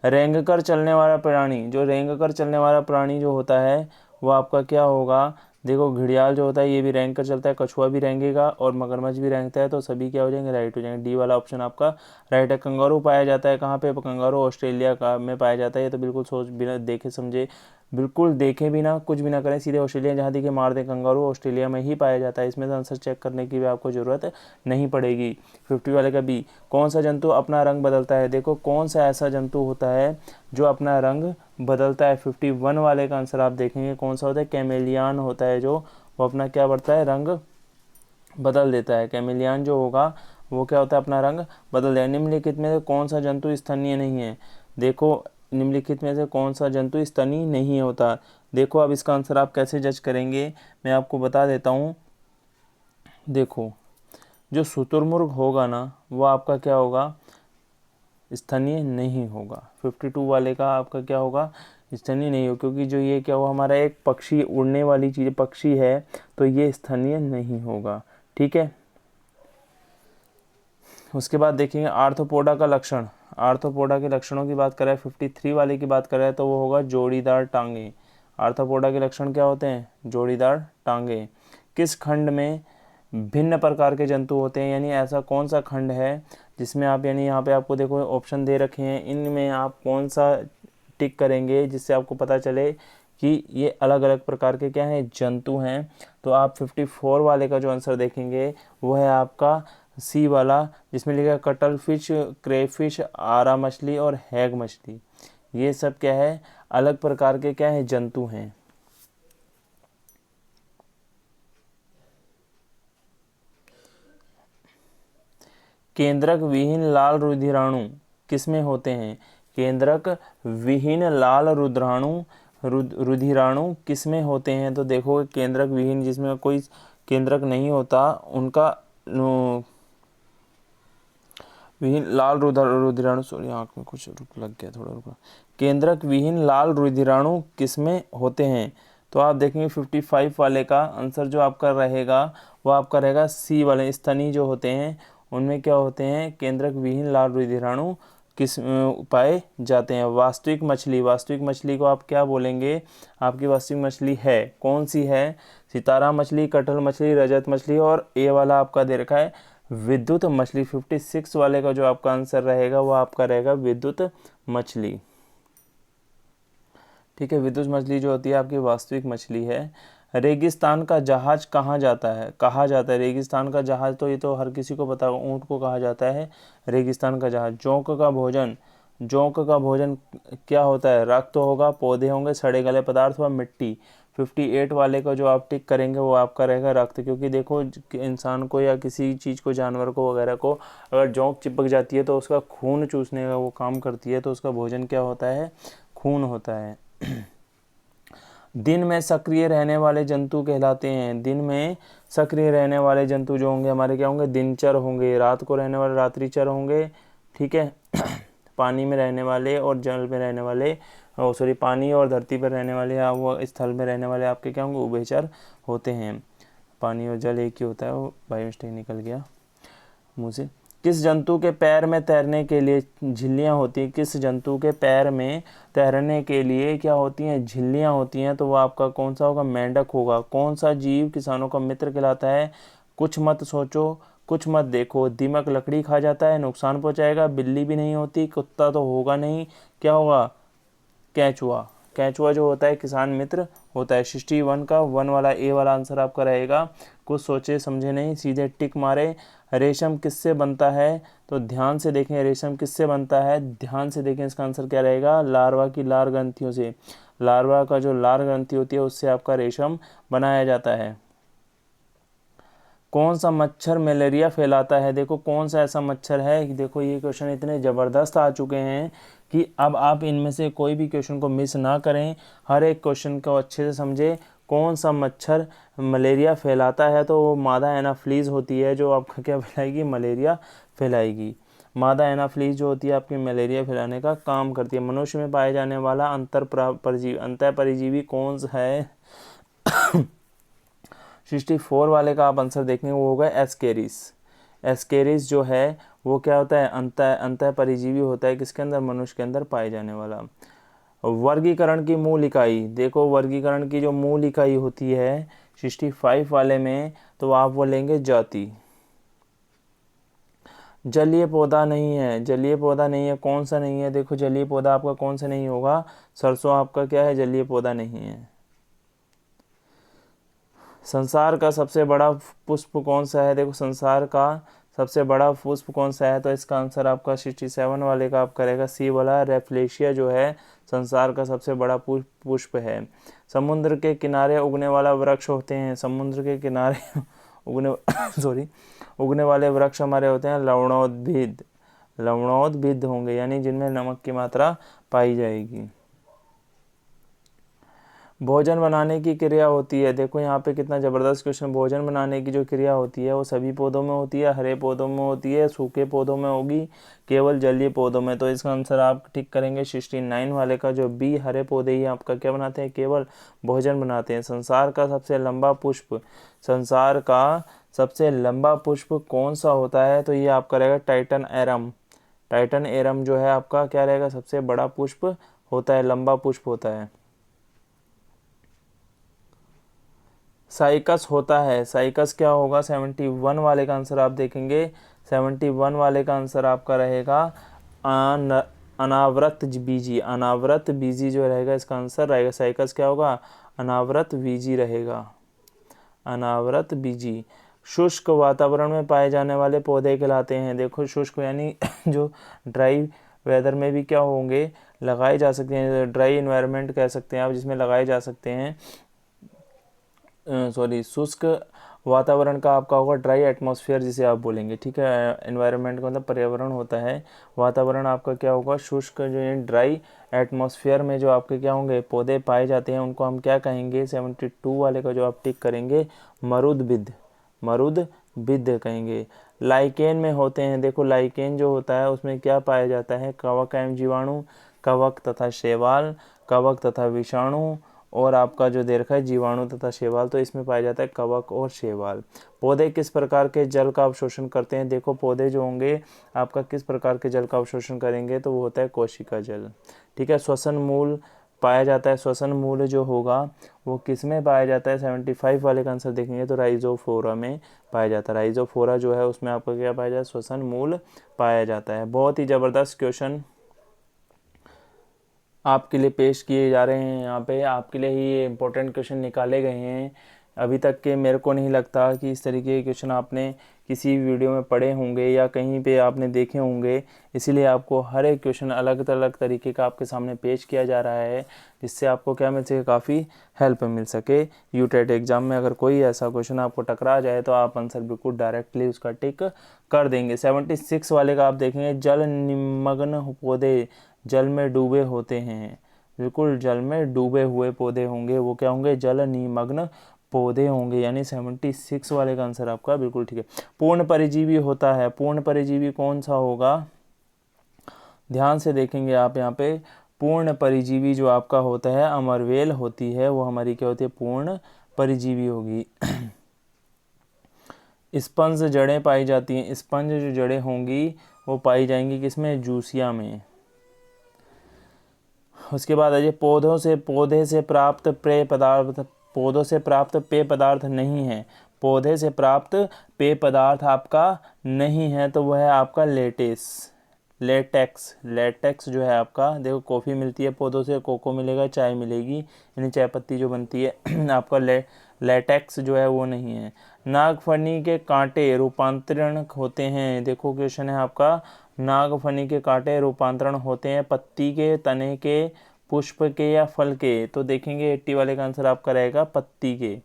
रेंग कर चलने वाला प्राणी, जो रेंग कर चलने वाला प्राणी जो होता है वो आपका क्या होगा? देखो घड़ियाल जो होता है ये भी रेंग कर चलता है, कछुआ भी रेंगेगा और मगरमच्छ भी रेंगता है, तो सभी क्या हो जाएंगे? राइट हो जाएंगे। डी वाला ऑप्शन आपका राइट है। कंगारू पाया जाता है कहाँ पे? कंगारू ऑस्ट्रेलिया का में पाया जाता है। ये तो बिल्कुल सोच बिना देखे समझे, बिल्कुल देखे बिना कुछ भी ना करें, सीधे ऑस्ट्रेलिया जहाँ दिखे मार दे, कंगारू ऑस्ट्रेलिया में ही पाया जाता है। इसमें आंसर चेक करने की भी आपको ज़रूरत नहीं पड़ेगी। 50 वाले का बी, कौन सा जंतु अपना रंग बदलता है? देखो कौन सा ऐसा जंतु होता है जो अपना रंग बदलता है? 51 वाले का आंसर आप देखेंगे कौन सा होता है? कैमेलियन होता है, जो वो अपना क्या बढ़ता है? रंग बदल देता है। कैमेलियन जो होगा वो क्या होता है? अपना रंग बदल देगा। निम्नलिखित में से कौन सा जंतु स्तनीय नहीं है? देखो निम्नलिखित में से कौन सा जंतु स्तनीय नहीं होता? देखो अब इसका आंसर आप कैसे जज करेंगे मैं आपको बता देता हूँ। देखो जो शुतुरमुर्ग होगा ना वो आपका क्या होगा? स्थानीय नहीं होगा। 52 वाले का आपका क्या होगा? स्थानीय नहीं हो, क्योंकि जो ये क्या हुआ हमारा एक पक्षी, उड़ने वाली चीज़ पक्षी है, तो ये स्थानीय नहीं होगा, ठीक है। उसके बाद देखेंगे आर्थ्रोपोडा का लक्षण। आर्थ्रोपोडा के लक्षणों की बात करें, 53 वाले की बात करें तो वो होगा जोड़ीदार टांगे। आर्थ्रोपोडा के लक्षण क्या होते हैं? जोड़ीदार टांगे। किस खंड में भिन्न प्रकार के जंतु होते हैं? यानी ऐसा कौन सा खंड है जिसमें आप, यानी यहाँ पे आपको देखो ऑप्शन दे रखे हैं, इनमें आप कौन सा टिक करेंगे जिससे आपको पता चले कि ये अलग अलग प्रकार के क्या हैं? जंतु हैं। तो आप 54 वाले का जो आंसर देखेंगे वो है आपका सी वाला, जिसमें लिखा है कटल फिश, क्रेफिश, आरा मछली और हैग मछली। ये सब क्या है? अलग प्रकार के क्या है? जंतु हैं। केंद्रक विहीन लाल रुधिराणु किसमें होते हैं? केंद्रक विहीन लाल रुधिराणु किसमें होते हैं? तो देखो केंद्रक विहीन, जिसमें कोई केंद्रक नहीं होता, उनका विहीन लाल रुधिराणु, सॉरी आँख में कुछ लग गया, थोड़ा रुका। केंद्रक विहीन लाल रुधिराणु किसमें होते हैं? तो आप देखेंगे 55 वाले का आंसर जो आपका रहेगा वो आपका रहेगा सी वाले, स्तनी जो होते हैं उनमें क्या होते हैं? केंद्रक विहीन लाल रुधिराणु किस पाए जाते हैं। वास्तविक मछली को आप क्या बोलेंगे? आपकी वास्तविक मछली है कौन सी है? सितारा मछली, कटहल मछली, रजत मछली, और ए वाला आपका दे रखा है विद्युत मछली। 56 वाले का जो आपका आंसर रहेगा वो आपका रहेगा विद्युत मछली। ठीक है, विद्युत मछली जो होती है आपकी वास्तविक मछली है। रेगिस्तान का जहाज कहाँ जाता है? कहा जाता है रेगिस्तान का जहाज, तो ये तो हर किसी को पता होगा, ऊँट को कहा जाता है रेगिस्तान का जहाज। जोंक का भोजन क्या होता है? रक्त होगा, पौधे होंगे, सड़े गले पदार्थ व मिट्टी। 58 वाले का जो आप टिक करेंगे वो आपका रहेगा रक्त, क्योंकि देखो इंसान को या किसी चीज़ को, जानवर को वगैरह को अगर जोंक चिपक जाती है तो उसका खून चूसने का वो काम करती है, तो उसका भोजन क्या होता है? खून होता है। दिन में सक्रिय रहने वाले जंतु कहलाते हैं। दिन में सक्रिय रहने वाले जंतु जो होंगे हमारे क्या होंगे? दिनचर होंगे। रात को रहने वाले रात्रिचर होंगे। ठीक है, पानी में रहने वाले और जल में रहने वाले, सॉरी पानी और धरती पर रहने वाले या वो स्थल में रहने वाले आपके क्या होंगे? उभयचर होते हैं। पानी और जल एक ही होता है, वो बाई मिस्टेक निकल गया मुँह से। किस जंतु के पैर में तैरने के लिए झिल्लियाँ होती हैं? किस जंतु के पैर में तैरने के लिए क्या होती हैं? झिल्लियाँ होती हैं। तो वो आपका कौन सा होगा? मेंढक होगा। कौन सा जीव किसानों का मित्र कहलाता है? कुछ मत सोचो, कुछ मत देखो। दीमक लकड़ी खा जाता है, नुकसान पहुंचाएगा। बिल्ली भी नहीं होती, कुत्ता तो होगा नहीं, क्या होगा? केंचुआ। केंचुआ जो होता है किसान मित्र होता है। 61 का 1 वाला ए वाला आंसर आपका रहेगा। कुछ सोचे समझे नहीं, सीधे टिक मारे। रेशम किससे बनता है? तो ध्यान से देखें, रेशम किससे बनता है? ध्यान से देखें, इसका आंसर क्या रहेगा? लार्वा की लार ग्रंथियों से। लार्वा का जो लार ग्रंथि होती है उससे आपका रेशम बनाया जाता है। कौन सा मच्छर मलेरिया फैलाता है? देखो कौन सा ऐसा मच्छर है, देखो ये क्वेश्चन इतने ज़बरदस्त आ चुके हैं कि अब आप इनमें से कोई भी क्वेश्चन को मिस ना करें, हर एक क्वेश्चन को अच्छे से समझें। कौन सा मच्छर मलेरिया फैलाता है? तो वो मादा एनाफ्लीज होती है जो आपका क्या फैलाएगी? मलेरिया फैलाएगी। मादा एनाफ्लीज जो होती है आपकी मलेरिया फैलाने का काम करती है। मनुष्य में पाए जाने वाला अंतर परजीवी कौन सा है? 64 वाले का आप आंसर देखेंगे वो होगा एस्केरिस। एस्केरिस जो है वो क्या होता है? अंतः परजीवी होता है। किसके अंदर? मनुष्य के अंदर पाए जाने वाला। वर्गीकरण की मूल इकाई, देखो वर्गीकरण की जो मूल इकाई होती है 65 वाले में, तो आप बोलेंगे जाति। जलीय पौधा नहीं है, जलीय पौधा नहीं है, कौन सा नहीं है? देखो जलीय पौधा आपका कौन सा नहीं होगा? सरसों आपका क्या है? जलीय पौधा नहीं है। संसार का सबसे बड़ा पुष्प कौन सा है? देखो संसार का सबसे बड़ा पुष्प कौन सा है? तो इसका आंसर आपका 67 वाले का आप करेगा सी वाला, रेफ्लेशिया जो है संसार का सबसे बड़ा पुष्प है। समुद्र के किनारे उगने वाला वृक्ष होते हैं। समुद्र के किनारे उगने वाले वृक्ष हमारे होते हैं लवणोद्भिद होंगे, यानी जिनमें नमक की मात्रा पाई जाएगी। भोजन बनाने की क्रिया होती है, देखो यहाँ पे कितना ज़बरदस्त क्वेश्चन। भोजन बनाने की जो क्रिया होती है वो सभी पौधों में होती है, हरे पौधों में होती है, सूखे पौधों में होगी, केवल जलीय पौधों में। तो इसका आंसर आप ठीक करेंगे 69 वाले का जो बी, हरे पौधे ही आपका क्या बनाते हैं? केवल भोजन बनाते हैं। संसार का सबसे लंबा पुष्प, संसार का सबसे लंबा पुष्प कौन सा होता है? तो ये आपका रहेगा टाइटन एरम। टाइटन एरम जो है आपका क्या रहेगा? सबसे बड़ा पुष्प होता है, लंबा पुष्प होता है। साइकस होता है, साइकस क्या होगा? 71 वाले का आंसर आप देखेंगे, 71 वाले का आंसर आपका रहेगा अनावृत बीजी। अनावृत बीजी जो रहेगा इसका आंसर रहेगा, साइकस क्या होगा? अनावृत बीजी रहेगा, अनावृत बीजी। शुष्क वातावरण में पाए जाने वाले पौधे कहलाते हैं। देखो शुष्क यानी जो ड्राई वेदर में भी क्या होंगे? लगाए जा सकते हैं, ड्राई इन्वायरमेंट कह सकते हैं आप, जिसमें लगाए जा सकते हैं, शुष्क वातावरण का आपका होगा ड्राई एटमॉस्फेयर जिसे आप बोलेंगे, ठीक है। एनवायरनमेंट का मतलब पर्यावरण होता है। वातावरण आपका क्या होगा, शुष्क जो है ड्राई एटमॉस्फेयर में जो आपके क्या होंगे पौधे पाए जाते हैं उनको हम क्या कहेंगे, 72 वाले का जो आप टिक करेंगे मरुदबिद, मरुदबिद कहेंगे। लाइकेन में होते हैं, देखो लाइकेन जो होता है उसमें क्या पाया जाता है, कवक एवं जीवाणु, कवक तथा शैवाल, कवक तथा विषाणु, और आपका जो दे रखा है जीवाणु तथा शैवाल, तो इसमें पाया जाता है कवक और शैवाल। पौधे किस प्रकार के जल का अवशोषण करते हैं, देखो पौधे जो होंगे आपका किस प्रकार के जल का अवशोषण करेंगे, तो वो होता है कोशिका जल, ठीक है। श्वसन मूल पाया जाता है, श्वसन मूल जो होगा वो किस में पाया जाता है, 75 वाले का आंसर देखेंगे तो राइजोफोरा में पाया जाता है। राइजोफोरा जो है उसमें आपको क्या पाया जाता है, श्वसन मूल पाया जाता है। बहुत ही ज़बरदस्त क्वेश्चन आपके लिए पेश किए जा रहे हैं, यहाँ पे आपके लिए ही ये इम्पोर्टेंट क्वेश्चन निकाले गए हैं। अभी तक के मेरे को नहीं लगता कि इस तरीके के क्वेश्चन आपने किसी वीडियो में पढ़े होंगे या कहीं पे आपने देखे होंगे, इसीलिए आपको हर एक क्वेश्चन अलग अलग तरीके का आपके सामने पेश किया जा रहा है, जिससे आपको क्या मिल सके, काफ़ी हेल्प मिल सके। यूटेट एग्ज़ाम में अगर कोई ऐसा क्वेश्चन आपको टकरा जाए तो आप आंसर बिल्कुल डायरेक्टली उसका टिक कर देंगे। 76 वाले का आप देखेंगे, जल निमग्न पौधे जल में डूबे होते हैं, बिल्कुल जल में डूबे हुए पौधे होंगे, वो क्या होंगे, जल निमग्न पौधे होंगे, यानी 76 वाले का आंसर आपका बिल्कुल ठीक है। पूर्ण परिजीवी होता है, पूर्ण परिजीवी कौन सा होगा, ध्यान से देखेंगे आप यहाँ पे। पूर्ण परिजीवी जो आपका होता है अमरवेल होती है, वो हमारी क्या होती है, पूर्ण परिजीवी होगी। स्पंज जड़ें पाई जाती हैं, स्पंज जो जड़ें होंगी वो पाई जाएंगी किसमें, जूसिया में। उसके बाद आइए, पौधे से प्राप्त पेय पदार्थ, पौधों से प्राप्त पेय पदार्थ नहीं है, पौधे से प्राप्त पेय पदार्थ आपका नहीं है, तो वह है आपका लेटेक्स जो है आपका, देखो कॉफ़ी मिलती है पौधों से, कोको मिलेगा, चाय मिलेगी, यानी चाय पत्ती जो बनती है आपका लेटेक्स जो है वो नहीं है। नागफनी के कांटे रूपांतरण होते हैं, देखो क्वेश्चन है आपका, नागफनी के कांटे रूपांतरण होते हैं पत्ती के, तने के, पुष्प के या फल के, तो देखेंगे 80 वाले का आंसर आपका रहेगा पत्ती के।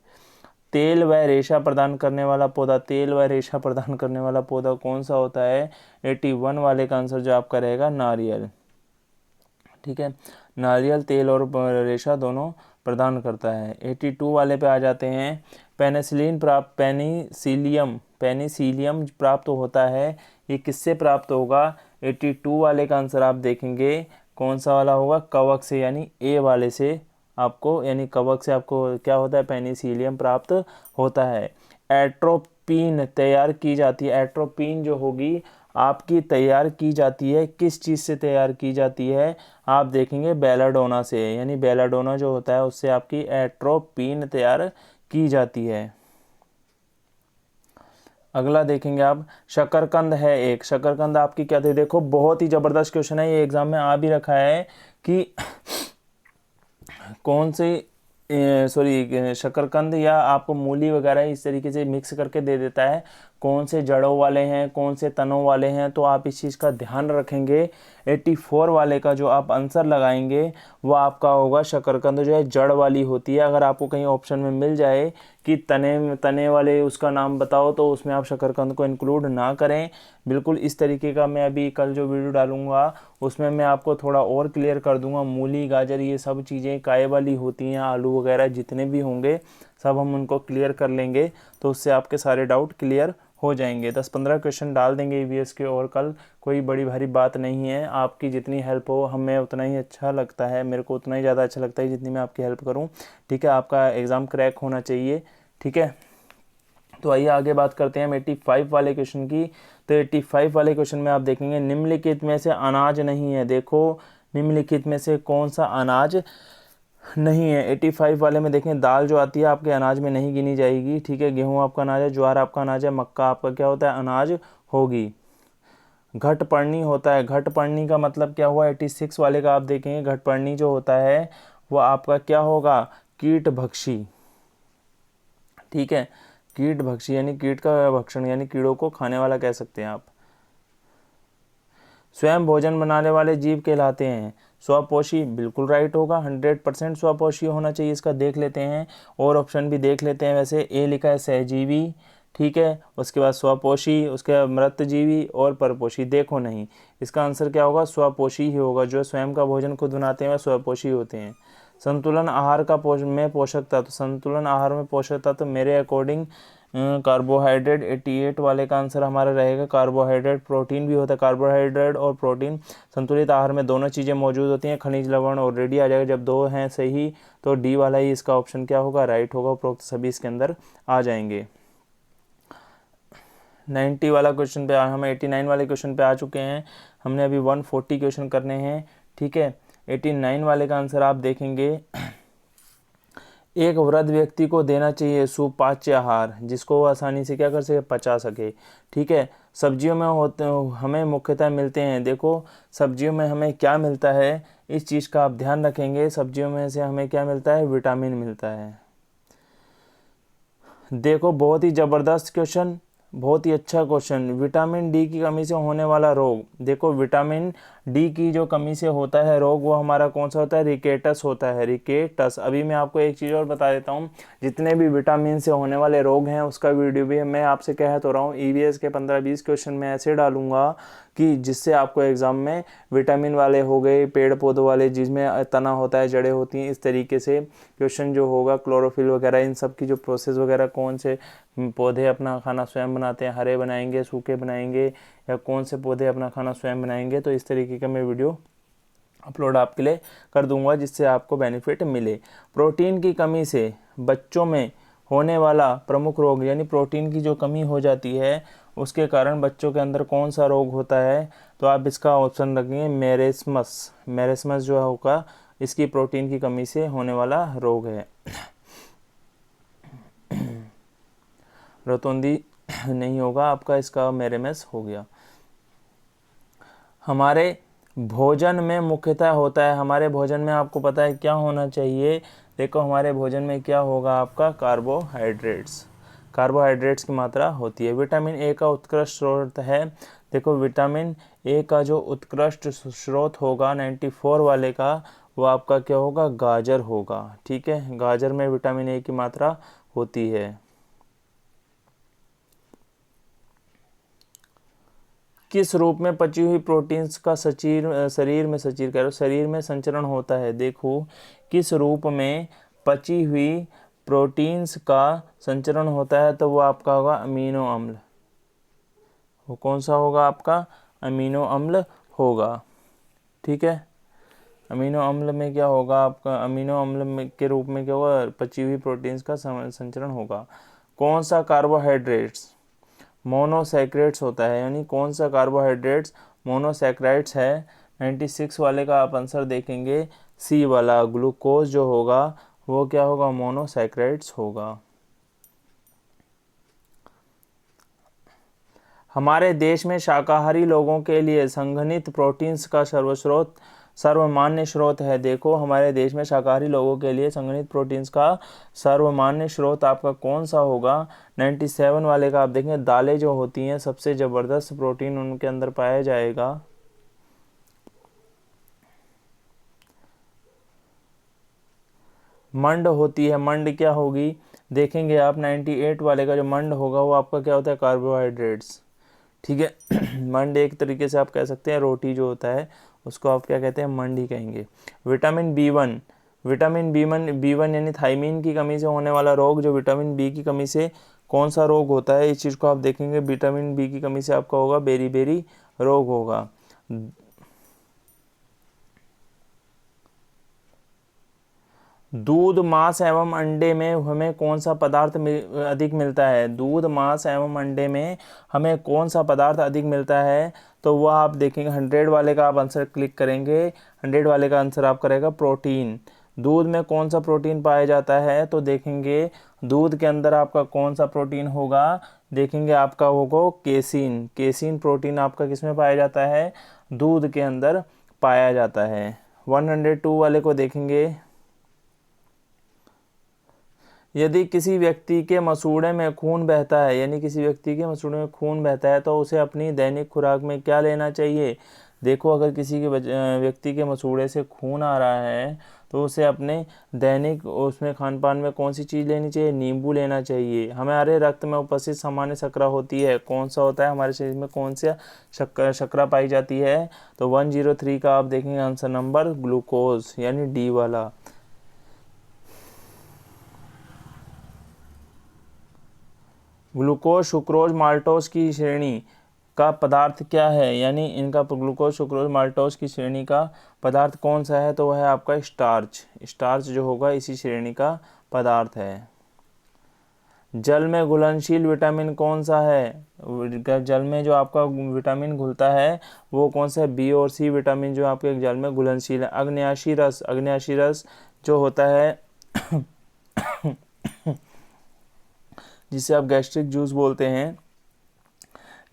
तेल व रेशा प्रदान करने वाला पौधा, तेल व रेशा प्रदान करने वाला पौधा कौन सा होता है, 81 वाले का आंसर जो आपका रहेगा नारियल, ठीक है। नारियल तेल और रेशा दोनों प्रदान करता है। 82 वाले पे आ जाते हैं, पेनिसिलियम प्राप्त होता है, ये किससे प्राप्त होगा, 82 वाले का आंसर आप देखेंगे कौन सा वाला होगा, कवक से, यानी ए वाले से आपको, यानी कवक से आपको क्या होता है, पेनिसिलियम प्राप्त होता है। एट्रोपिन तैयार की जाती है, एट्रोपिन जो होगी आपकी तैयार की जाती है, किस चीज़ से तैयार की जाती है, आप देखेंगे बेलाडोना से, यानी बेलाडोना जो होता है उससे आपकी एट्रोपिन तैयार की जाती है। अगला देखेंगे आप, शकरकंद है एक, शकरकंद आपकी क्या थी, देखो बहुत ही ज़बरदस्त क्वेश्चन है, ये एग्जाम में आ भी रखा है कि कौन से शकरकंद या आपको मूली वगैरह इस तरीके से मिक्स करके दे देता है, कौन से जड़ों वाले हैं कौन से तनों वाले हैं, तो आप इस चीज़ का ध्यान रखेंगे। 84 वाले का जो आप आंसर लगाएंगे वो आपका होगा, शकरकंद जो है जड़ वाली होती है। अगर आपको कहीं ऑप्शन में मिल जाए कि तने वाले उसका नाम बताओ, तो उसमें आप शकरकंद को इंक्लूड ना करें। बिल्कुल इस तरीके का मैं अभी कल जो वीडियो डालूंगा उसमें मैं आपको थोड़ा और क्लियर कर दूंगा। मूली गाजर ये सब चीज़ें काय वाली होती हैं, आलू वगैरह जितने भी होंगे सब हम उनको क्लियर कर लेंगे, तो उससे आपके सारे डाउट क्लियर हो जाएंगे। 10-15 क्वेश्चन डाल देंगे ईवीएस के, और कल कोई बड़ी भारी बात नहीं है। आपकी जितनी हेल्प हो हमें उतना ही अच्छा लगता है, मेरे को उतना ही ज़्यादा अच्छा लगता है जितनी मैं आपकी हेल्प करूं, ठीक है। आपका एग्ज़ाम क्रैक होना चाहिए, ठीक है। तो आइए आगे बात करते हैं हम 85 वाले क्वेश्चन की। तो 85 वाले क्वेश्चन में आप देखेंगे, निम्नलिखित में से अनाज नहीं है, देखो निम्नलिखित में से कौन सा अनाज नहीं है। 85 वाले में देखें, दाल जो आती है आपके अनाज में नहीं गिनी जाएगी, ठीक है। गेहूं आपका अनाज है, ज्वार आपका अनाज है, मक्का आपका क्या होता है, अनाज होगी। घटपर्णी होता है, घटपर्णी का मतलब क्या हुआ, 86 वाले का आप देखेंगे, घटपर्णी जो होता है वो आपका क्या होगा, कीटभक्षी, ठीक है। कीटभक्षी यानी कीट का भक्षण, यानी कीड़ों को खाने वाला कह सकते हैं आप। स्वयं भोजन बनाने वाले जीव कहलाते हैं, स्वपोषी बिल्कुल राइट होगा, 100% स्वपोषी होना चाहिए इसका। देख लेते हैं और ऑप्शन भी देख लेते हैं। वैसे ए लिखा है सहजीवी, ठीक है, उसके बाद स्वपोषी, उसके बाद मृतजीवी और परपोषी। देखो नहीं, इसका आंसर क्या होगा, स्वपोषी ही होगा। जो स्वयं का भोजन खुद बनाते हैं वह स्वपोषी होते हैं। संतुलन आहार का में पोषक तत्व, संतुलन आहार में पोषक तत्व मेरे अकॉर्डिंग कार्बोहाइड्रेट 88 वाले का आंसर हमारा रहेगा कार्बोहाइड्रेट। प्रोटीन भी होता है, कार्बोहाइड्रेट और प्रोटीन संतुलित आहार में दोनों चीज़ें मौजूद होती हैं। खनिज लवण ऑलरेडी आ जाएगा, जब दो हैं सही तो डी वाला ही इसका ऑप्शन क्या होगा, राइट होगा। उपरोक्त सभी इसके अंदर आ जाएंगे। 90 वाला क्वेश्चन पे हम 89 वाले क्वेश्चन पे आ चुके हैं। हमने अभी 140 क्वेश्चन करने हैं, ठीक है। 89 वाले का आंसर आप देखेंगे, एक वृद्ध व्यक्ति को देना चाहिए सुपाच्य आहार जिसको वो आसानी से क्या कर सके, पचा सके, ठीक है। सब्जियों में होते हमें मुख्यतः मिलते हैं, देखो सब्जियों में हमें क्या मिलता है, इस चीज़ का आप ध्यान रखेंगे। सब्जियों में से हमें क्या मिलता है, विटामिन मिलता है। देखो बहुत ही ज़बरदस्त क्वेश्चन, बहुत ही अच्छा क्वेश्चन। विटामिन डी की कमी से होने वाला रोग, देखो विटामिन डी की जो कमी से होता है रोग वो हमारा कौन सा होता है, रिकेटस होता है, रिकेटस। अभी मैं आपको एक चीज़ और बता देता हूँ, जितने भी विटामिन से होने वाले रोग हैं उसका वीडियो भी मैं आपसे कह तो रहा हूँ। ईवीएस के 15-20 क्वेश्चन मैं ऐसे डालूंगा कि जिससे आपको एग्जाम में विटामिन वाले हो गए, पेड़ पौधों वाले जिसमें तना होता है, जड़ें होती हैं, इस तरीके से क्वेश्चन जो होगा, क्लोरोफिल वगैरह इन सब की जो प्रोसेस वगैरह, कौन से पौधे अपना खाना स्वयं बनाते हैं, हरे बनाएंगे, सूखे बनाएंगे, या कौन से पौधे अपना खाना स्वयं बनाएंगे, तो इस तरीके का मैं वीडियो अपलोड आपके लिए कर दूंगा जिससे आपको बेनिफिट मिले। प्रोटीन की कमी से बच्चों में होने वाला प्रमुख रोग, यानी प्रोटीन की जो कमी हो जाती है उसके कारण बच्चों के अंदर कौन सा रोग होता है, तो आप इसका ऑप्शन रखेंगे मेरेस्मस। मेरेस्मस जो होगा इसकी प्रोटीन की कमी से होने वाला रोग है। रोतोंदी नहीं होगा आपका, इसका मेरेमस हो गया। हमारे भोजन में मुख्यतः होता है, हमारे भोजन में आपको पता है क्या होना चाहिए, देखो हमारे भोजन में क्या होगा आपका, कार्बोहाइड्रेट्स, कार्बोहाइड्रेट्स की मात्रा होती है। विटामिन ए का उत्कृष्ट स्रोत है, देखो विटामिन ए का जो उत्कृष्ट स्रोत होगा 94 वाले का, वो आपका क्या होगा, गाजर होगा, ठीक है। गाजर में विटामिन ए की मात्रा होती है। किस रूप में पची हुई प्रोटीन्स का शरीर में संचरण होता है, देखो किस रूप में पची हुई प्रोटीन्स का संचरण होता है, तो वो आपका होगा अमीनो अम्ल। वो कौन सा होगा आपका, अमीनो अम्ल होगा, ठीक है। अमीनो अम्ल में क्या होगा आपका, अमीनो अम्ल में के रूप में क्या होगा, पची हुई प्रोटीन्स का संचरण होगा। कौन सा कार्बोहाइड्रेट्स मोनोसैक्राइड्स होता है, यानी कौन सा कार्बोहाइड्रेट्स मोनोसैक्राइड्स है। 96 वाले का आप आंसर देखेंगे, सी वाला ग्लूकोज जो होगा वो क्या होगा, मोनोसैक्राइड्स होगा। हमारे देश में शाकाहारी लोगों के लिए संघनित प्रोटीन्स का सर्वमान्य स्रोत है, देखो हमारे देश में शाकाहारी लोगों के लिए संघनित प्रोटीन्स का सर्वमान्य स्रोत आपका कौन सा होगा। 97 वाले का आप देखेंगे, दालें जो होती हैं सबसे ज़बरदस्त प्रोटीन उनके अंदर पाया जाएगा। मंड होती है, मंड क्या होगी, देखेंगे आप 98 वाले का जो मंड होगा वो आपका क्या होता है, कार्बोहाइड्रेट्स, ठीक है। मंड एक तरीके से आप कह सकते हैं रोटी जो होता है उसको आप क्या कहते हैं, मंड ही कहेंगे। विटामिन बी वन यानी थायमीन की कमी से होने वाला रोग, जो विटामिन बी की कमी से कौन सा रोग होता है, इस चीज़ को आप देखेंगे। विटामिन बी की कमी से आपका होगा बेरी रोग होगा। दूध, मांस एवं अंडे में हमें कौन सा पदार्थ अधिक मिलता है, दूध, मांस एवं अंडे में हमें कौन सा पदार्थ अधिक मिलता है, तो वह आप देखेंगे 100 वाले का आप आंसर क्लिक करेंगे। 100 वाले का आंसर आपका रहेगा प्रोटीन। दूध में कौन सा प्रोटीन पाया जाता है, तो देखेंगे दूध के अंदर आपका कौन सा प्रोटीन होगा, देखेंगे आपका होगा केसिन। केसिन प्रोटीन आपका किस में पाया जाता है, दूध के अंदर पाया जाता है। 102 वाले को देखेंगे, यदि किसी व्यक्ति के मसूड़े में खून बहता है, यानी किसी व्यक्ति के मसूड़े में खून बहता है तो उसे अपनी दैनिक खुराक में क्या लेना चाहिए, देखो अगर किसी के व्यक्ति के मसूड़े से खून आ रहा है तो उसे अपने दैनिक उसमें खान पान में कौन सी चीज़ लेनी चाहिए, नींबू लेना चाहिए। हमारे रक्त में उपस्थित सामान्य शर्करा होती है, कौन सा होता है हमारे शरीर में, कौन सा शर्करा पाई जाती है, तो 103 का आप देखेंगे आंसर नंबर ग्लूकोज यानी डी वाला। ग्लूकोज सुक्रोज माल्टोज की श्रेणी का पदार्थ क्या है, यानी इनका ग्लूकोज सुक्रोज माल्टोज की श्रेणी का पदार्थ कौन सा है, तो वह है आपका स्टार्च। स्टार्च जो होगा इसी श्रेणी का पदार्थ है। जल में घुलनशील विटामिन कौन सा है, जल में जो आपका विटामिन घुलता है वो कौन सा है, बी और सी विटामिन जो आपके जल में घुलनशील है। अग्न्याशी रस, अग्न्याशी रस जो होता है जिसे आप गैस्ट्रिक जूस बोलते हैं,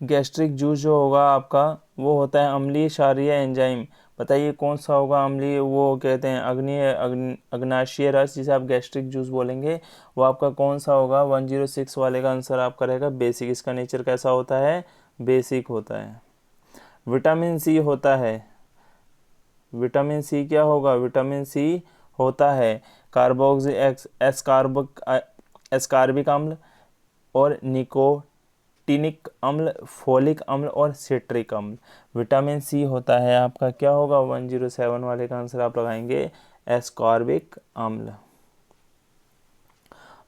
गैस्ट्रिक जूस जो होगा आपका वो होता है अम्लीय क्षारीय एंजाइम। बताइए कौन सा होगा अम्लीय, वो कहते हैं अग्नाशीय रस जिसे आप गैस्ट्रिक जूस बोलेंगे, वो आपका कौन सा होगा। 106 वाले का आंसर आपका रहेगा बेसिक। इसका नेचर कैसा होता है, बेसिक होता है। विटामिन सी होता है, विटामिन सी क्या होगा, विटामिन सी होता है कार्बोक्सी एस्कार्बिक अम्ल और निकोटिनिक अम्ल, फोलिक अम्ल और सिट्रिक अम्ल। विटामिन सी होता है आपका क्या होगा, 107 वाले का आंसर आप लगाएंगे एस्कॉर्बिक अम्ल।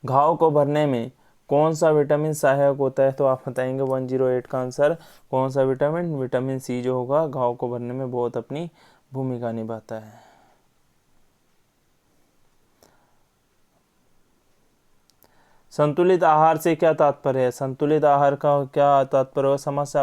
घाव को भरने में कौन सा विटामिन सहायक होता है, तो आप बताएंगे 108 का आंसर कौन सा विटामिन, विटामिन सी जो होगा घाव को भरने में बहुत अपनी भूमिका निभाता है। संतुलित आहार से क्या तात्पर्य है, संतुलित आहार का क्या तात्पर्य है, समस्या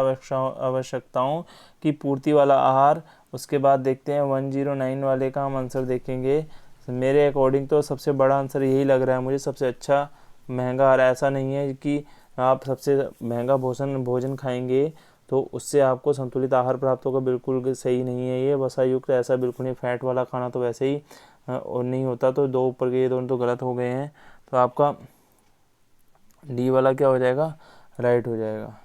आवश्यकताओं की पूर्ति वाला आहार। उसके बाद देखते हैं 109 वाले का हम आंसर देखेंगे। मेरे अकॉर्डिंग तो सबसे बड़ा आंसर यही लग रहा है मुझे, सबसे अच्छा महंगा आहार। ऐसा नहीं है कि आप सबसे महंगा भोजन खाएंगे तो उससे आपको संतुलित आहार प्राप्त होगा, बिल्कुल सही नहीं है ये। वसा युक्त ऐसा बिल्कुल नहीं, फैट वाला खाना तो वैसे ही और नहीं होता। तो दो ऊपर के ये दोनों तो गलत हो गए हैं, तो आपका डी वाला क्या हो जाएगा, राइट हो जाएगा।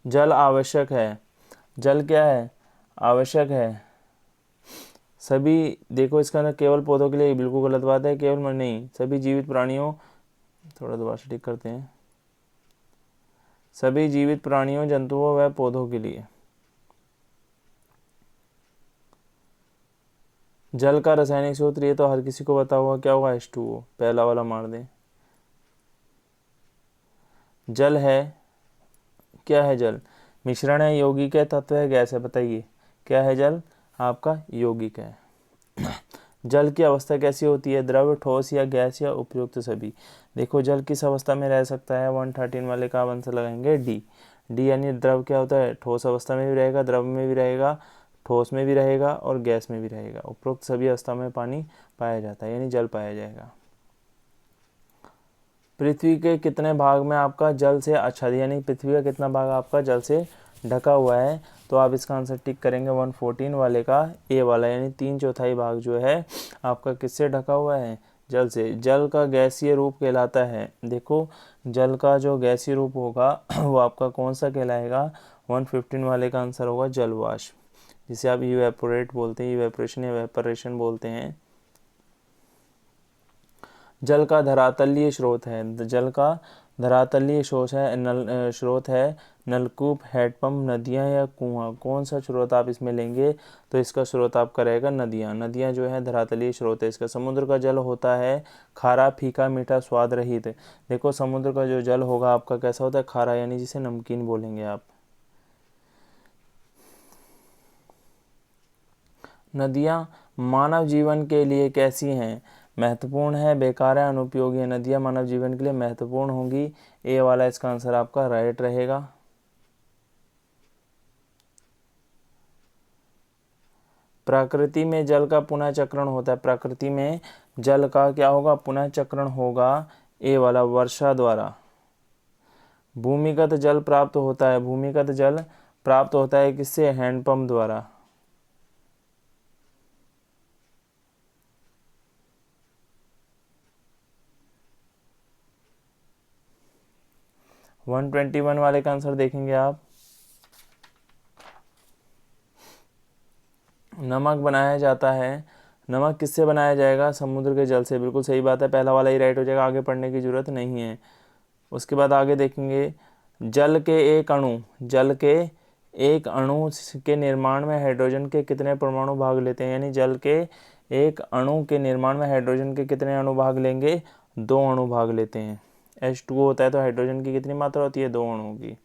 जल आवश्यक है, जल क्या है, आवश्यक है सभी। देखो इसका ना केवल पौधों के लिए, बिल्कुल गलत बात है, केवल नहीं, सभी जीवित प्राणियों, थोड़ा दोबारा से ठीक करते हैं, सभी जीवित प्राणियों, जंतुओं व पौधों के लिए। जल का रासायनिक सूत्र ये तो हर किसी को पता होगा, क्या होगा H2O, पहला वाला मार दें। जल है, क्या है जल, मिश्रण है, यौगिक है, तत्व है, गैस है, बताइए क्या है जल, आपका यौगिक है। जल की अवस्था कैसी होती है, द्रव, ठोस या गैस या उपयुक्त सभी। देखो जल किस अवस्था में रह सकता है, 113 वाले का आंसर लगाएंगे डी। डी यानी द्रव क्या होता है, ठोस अवस्था में भी रहेगा, द्रव में भी रहेगा, ठोस में भी रहेगा और गैस में भी रहेगा। उपरोक्त सभी अवस्था में पानी पाया जाता है यानी जल पाया जाएगा। पृथ्वी के कितने भाग में आपका जल से आच्छादित, यानी पृथ्वी का कितना भाग आपका जल से ढका हुआ है, तो आप इसका आंसर टिक करेंगे 114 वाले का ए वाला, यानी 3/4 भाग जो है आपका किससे ढका हुआ है, जल से। जल का गैसीय रूप कहलाता है, देखो जल का जो गैसीय रूप होगा वो आपका कौन सा कहलाएगा, 115 वाले का आंसर होगा जलवाष्प, जिसे आप इवेपोरेट बोलते हैं, इवेपोरेशन या वेपरेशन बोलते हैं। जल का धरातलीय स्रोत है, जल का धरातलीय स्रोत है नलकूप, हैंडपंप, नदियाँ या कुआं। कौन सा स्रोत आप इसमें लेंगे, तो इसका स्रोत आपका रहेगा नदियाँ। नदियाँ जो है धरातलीय स्रोत है इसका। समुद्र का जल होता है खारा, फीका, मीठा, स्वाद रहित। देखो समुद्र का जो जल होगा आपका कैसा होता है, खारा, यानी जिसे नमकीन बोलेंगे आप। नदियाँ मानव जीवन के लिए कैसी हैं, महत्वपूर्ण है, बेकार है, अनुपयोगी है। नदियाँ मानव जीवन के लिए महत्वपूर्ण होंगी, ए वाला इसका आंसर आपका राइट रहेगा। प्रकृति में जल का पुनः चक्रण होता है, प्रकृति में जल का क्या होगा, पुनः चक्रण होगा, ए वाला वर्षा द्वारा। भूमिगत जल प्राप्त होता है, भूमिगत जल प्राप्त होता है किससे, हैंडपंप द्वारा। 121 वाले का आंसर देखेंगे आप, नमक बनाया जाता है, नमक किससे बनाया जाएगा? समुद्र के जल से। बिल्कुल सही बात है, पहला वाला ही राइट हो जाएगा, आगे पढ़ने की ज़रूरत नहीं है। उसके बाद आगे देखेंगे, जल के एक अणु के निर्माण में हाइड्रोजन के कितने परमाणु भाग लेते हैं? यानी जल के एक अणु के निर्माण में हाइड्रोजन के कितने अणु भाग लेंगे? 2 अणु भाग लेते हैं। H2O होता है तो हाइड्रोजन की कितनी मात्रा होती है? 2 अणुओं की।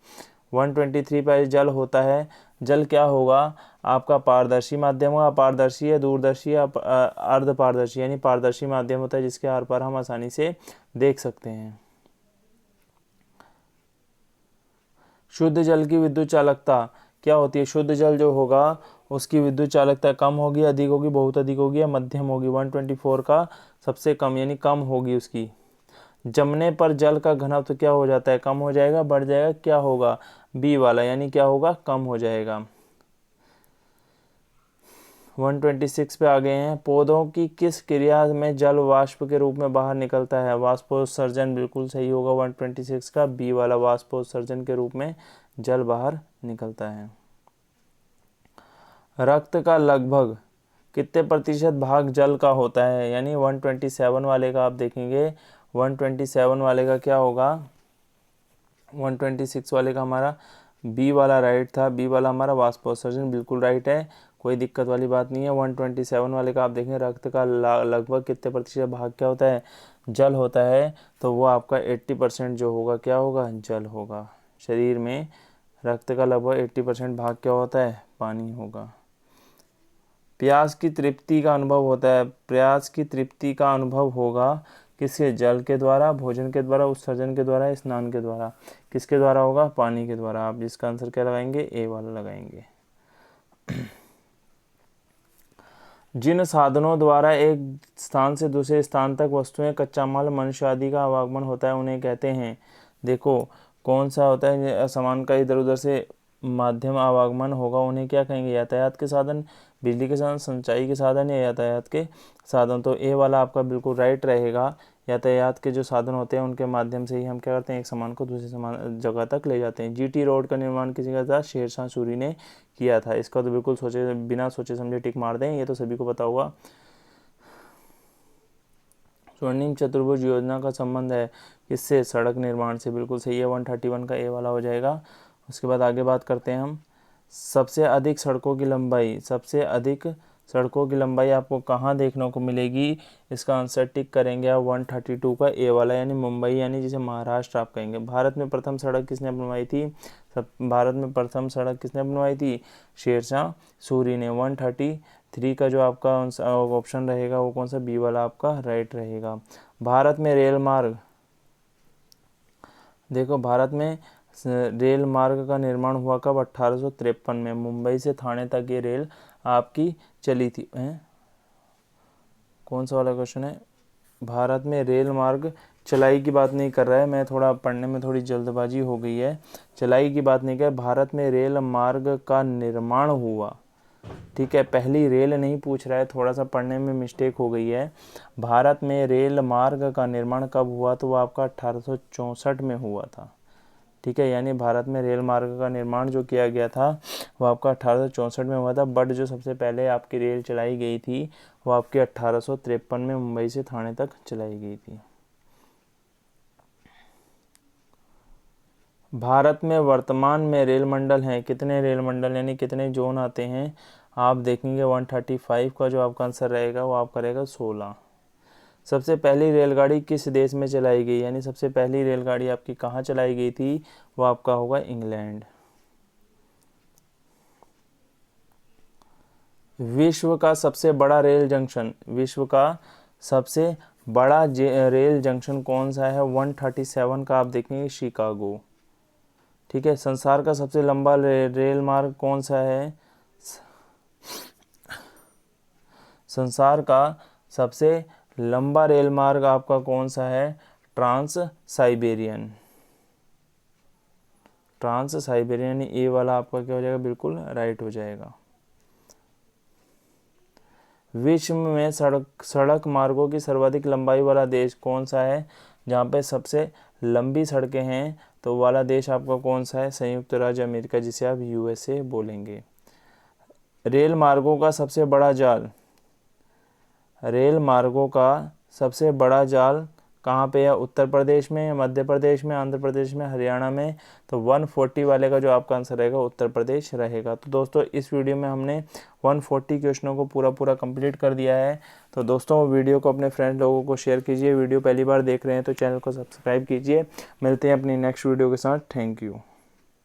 123 पर जल होता है, जल क्या होगा आपका? पारदर्शी माध्यम होगा, पारदर्शी या दूरदर्शी या अर्ध पारदर्शी, यानी पारदर्शी माध्यम होता है जिसके आर पार हम आसानी से देख सकते हैं। शुद्ध जल की विद्युत चालकता क्या होती है? शुद्ध जल जो होगा उसकी विद्युत चालकता कम होगी, अधिक होगी, बहुत अधिक होगी या मध्यम होगी? 124 का सबसे कम, यानी कम होगी उसकी। जमने पर जल का घनत्व क्या हो जाता है? कम हो जाएगा, बढ़ जाएगा, क्या होगा? बी वाला, यानी क्या होगा? कम हो जाएगा। 126 पे आ गए हैं, पौधों की किस क्रिया में जल वाष्प के रूप में बाहर निकलता है? वाष्पोत्सर्जन। बिल्कुल सही होगा 126 का बी वाला, वाष्पोत्सर्जन के रूप में जल बाहर निकलता है। रक्त का लगभग कितने प्रतिशत भाग जल का होता है? यानी 127 वाले का आप देखेंगे, 127 वाले का क्या होगा? 126 वाले का हमारा बी वाला राइट था, बी वाला हमारा वाष्पोत्सर्जन बिल्कुल राइट है, कोई दिक्कत वाली बात नहीं है। 127 वाले का आप देखें, रक्त का लगभग कितने प्रतिशत भाग क्या होता है? जल होता है, तो वो आपका 80% जो होगा क्या होगा? जल होगा। शरीर में रक्त का लगभग 80% भाग क्या होता है? पानी होगा। प्यास की तृप्ति का अनुभव होता है, प्यास की तृप्ति का अनुभव होगा किसके? जल के द्वारा, भोजन के द्वारा, उत्सर्जन के द्वारा, स्नान के द्वारा? किसके द्वारा होगा? पानी के द्वारा। आप जिसका आंसर क्या लगाएंगे? ए वाला लगाएंगे। जिन साधनों द्वारा एक स्थान से दूसरे स्थान तक वस्तुएं, कच्चा माल, मनुष्य आदि का आवागमन होता है उन्हें कहते हैं? देखो कौन सा होता है? सामान का इधर उधर से माध्यम आवागमन होगा उन्हें क्या कहेंगे? यातायात के साधन, बिजली के साधन, संचाई के साधन या यातायात के साधन? तो ए वाला आपका बिल्कुल राइट रहेगा। यातायात के जो साधन होते हैं उनके माध्यम से ही हम क्या करते हैं? एक सामान को दूसरे सामान जगह तक ले जाते हैं। जीटी रोड का निर्माण किसी का था? शेरशाह सूरी ने किया था। इसका तो बिल्कुल बिना सोचे समझे टिक मार दें, ये तो सभी को पता होगा। स्वर्णिम चतुर्भुज योजना का संबंध है किससे? सड़क निर्माण से। बिल्कुल सही है, 131 का ए वाला हो जाएगा। उसके बाद आगे बात करते हैं हम, सबसे अधिक सड़कों की लंबाई आपको कहाँ देखने को मिलेगी? इसका आंसर टिक करेंगे आप 132 का ए वाला, यानी मुंबई, यानी जिसे महाराष्ट्र आप कहेंगे। भारत में प्रथम सड़क किसने बनवाई थी? भारत में प्रथम सड़क किसने बनवाई थी? शेरशाह सूरी ने। 133 का जो आपका ऑप्शन रहेगा वो कौन सा? बी वाला आपका राइट रहेगा। भारत में रेल मार्ग, देखो भारत में रेल मार्ग का निर्माण हुआ कब? 1853 में। मुंबई से थाने तक ये रेल आपकी चली थी। कौन सा वाला क्वेश्चन है? भारत में रेल मार्ग, चलाई की बात नहीं कर रहा है, मैं थोड़ा पढ़ने में थोड़ी जल्दबाजी हो गई है, चलाई की बात नहीं कर। भारत में रेल मार्ग का निर्माण हुआ, ठीक है, पहली रेल नहीं पूछ रहा है, थोड़ा सा पढ़ने में मिस्टेक हो गई है। भारत में रेल मार्ग का निर्माण कब हुआ? तो वो आपका 1864 में हुआ था, ठीक है। यानी भारत में रेल मार्ग का निर्माण जो किया गया था वो आपका 1864 में हुआ था, बट जो सबसे पहले आपकी रेल चलाई गई थी वो आपकी 1853 में मुंबई से थाने तक चलाई गई थी। भारत में वर्तमान में रेल मंडल हैं कितने? रेल मंडल यानी कितने जोन आते हैं? आप देखेंगे 135 का जो आपका आंसर रहेगा वो आपका रहेगा 16। सबसे पहली रेलगाड़ी किस देश में चलाई गई? यानी सबसे पहली रेलगाड़ी आपकी कहाँ चलाई गई थी? वो आपका होगा इंग्लैंड। विश्व का सबसे बड़ा रेल जंक्शन, विश्व का सबसे बड़ा रेल जंक्शन कौन सा है? 137 का आप देखेंगे शिकागो, ठीक है। संसार का सबसे लंबा रेल मार्ग कौन सा है? संसार का सबसे लंबा रेल मार्ग आपका कौन सा है? ट्रांस साइबेरियन, ट्रांस साइबेरियन, ए वाला आपका क्या हो जाएगा? बिल्कुल राइट हो जाएगा। विश्व में सड़क मार्गों की सर्वाधिक लंबाई वाला देश कौन सा है? जहाँ पे सबसे लंबी सड़कें हैं तो वाला देश आपका कौन सा है? संयुक्त राज्य अमेरिका, जिसे आप यूएसए बोलेंगे। रेल मार्गों का सबसे बड़ा जाल, रेल मार्गों का सबसे बड़ा जाल कहाँ पे है? उत्तर प्रदेश में, मध्य प्रदेश में, आंध्र प्रदेश में, हरियाणा में। तो 140 वाले का जो आपका आंसर रहेगा उत्तर प्रदेश रहेगा। तो दोस्तों इस वीडियो में हमने 140 क्वेश्चनों को पूरा कंप्लीट कर दिया है। तो दोस्तों वीडियो को अपने फ्रेंड लोगों को शेयर कीजिए। वीडियो पहली बार देख रहे हैं तो चैनल को सब्सक्राइब कीजिए। मिलते हैं अपनी नेक्स्ट वीडियो के साथ। Thank you.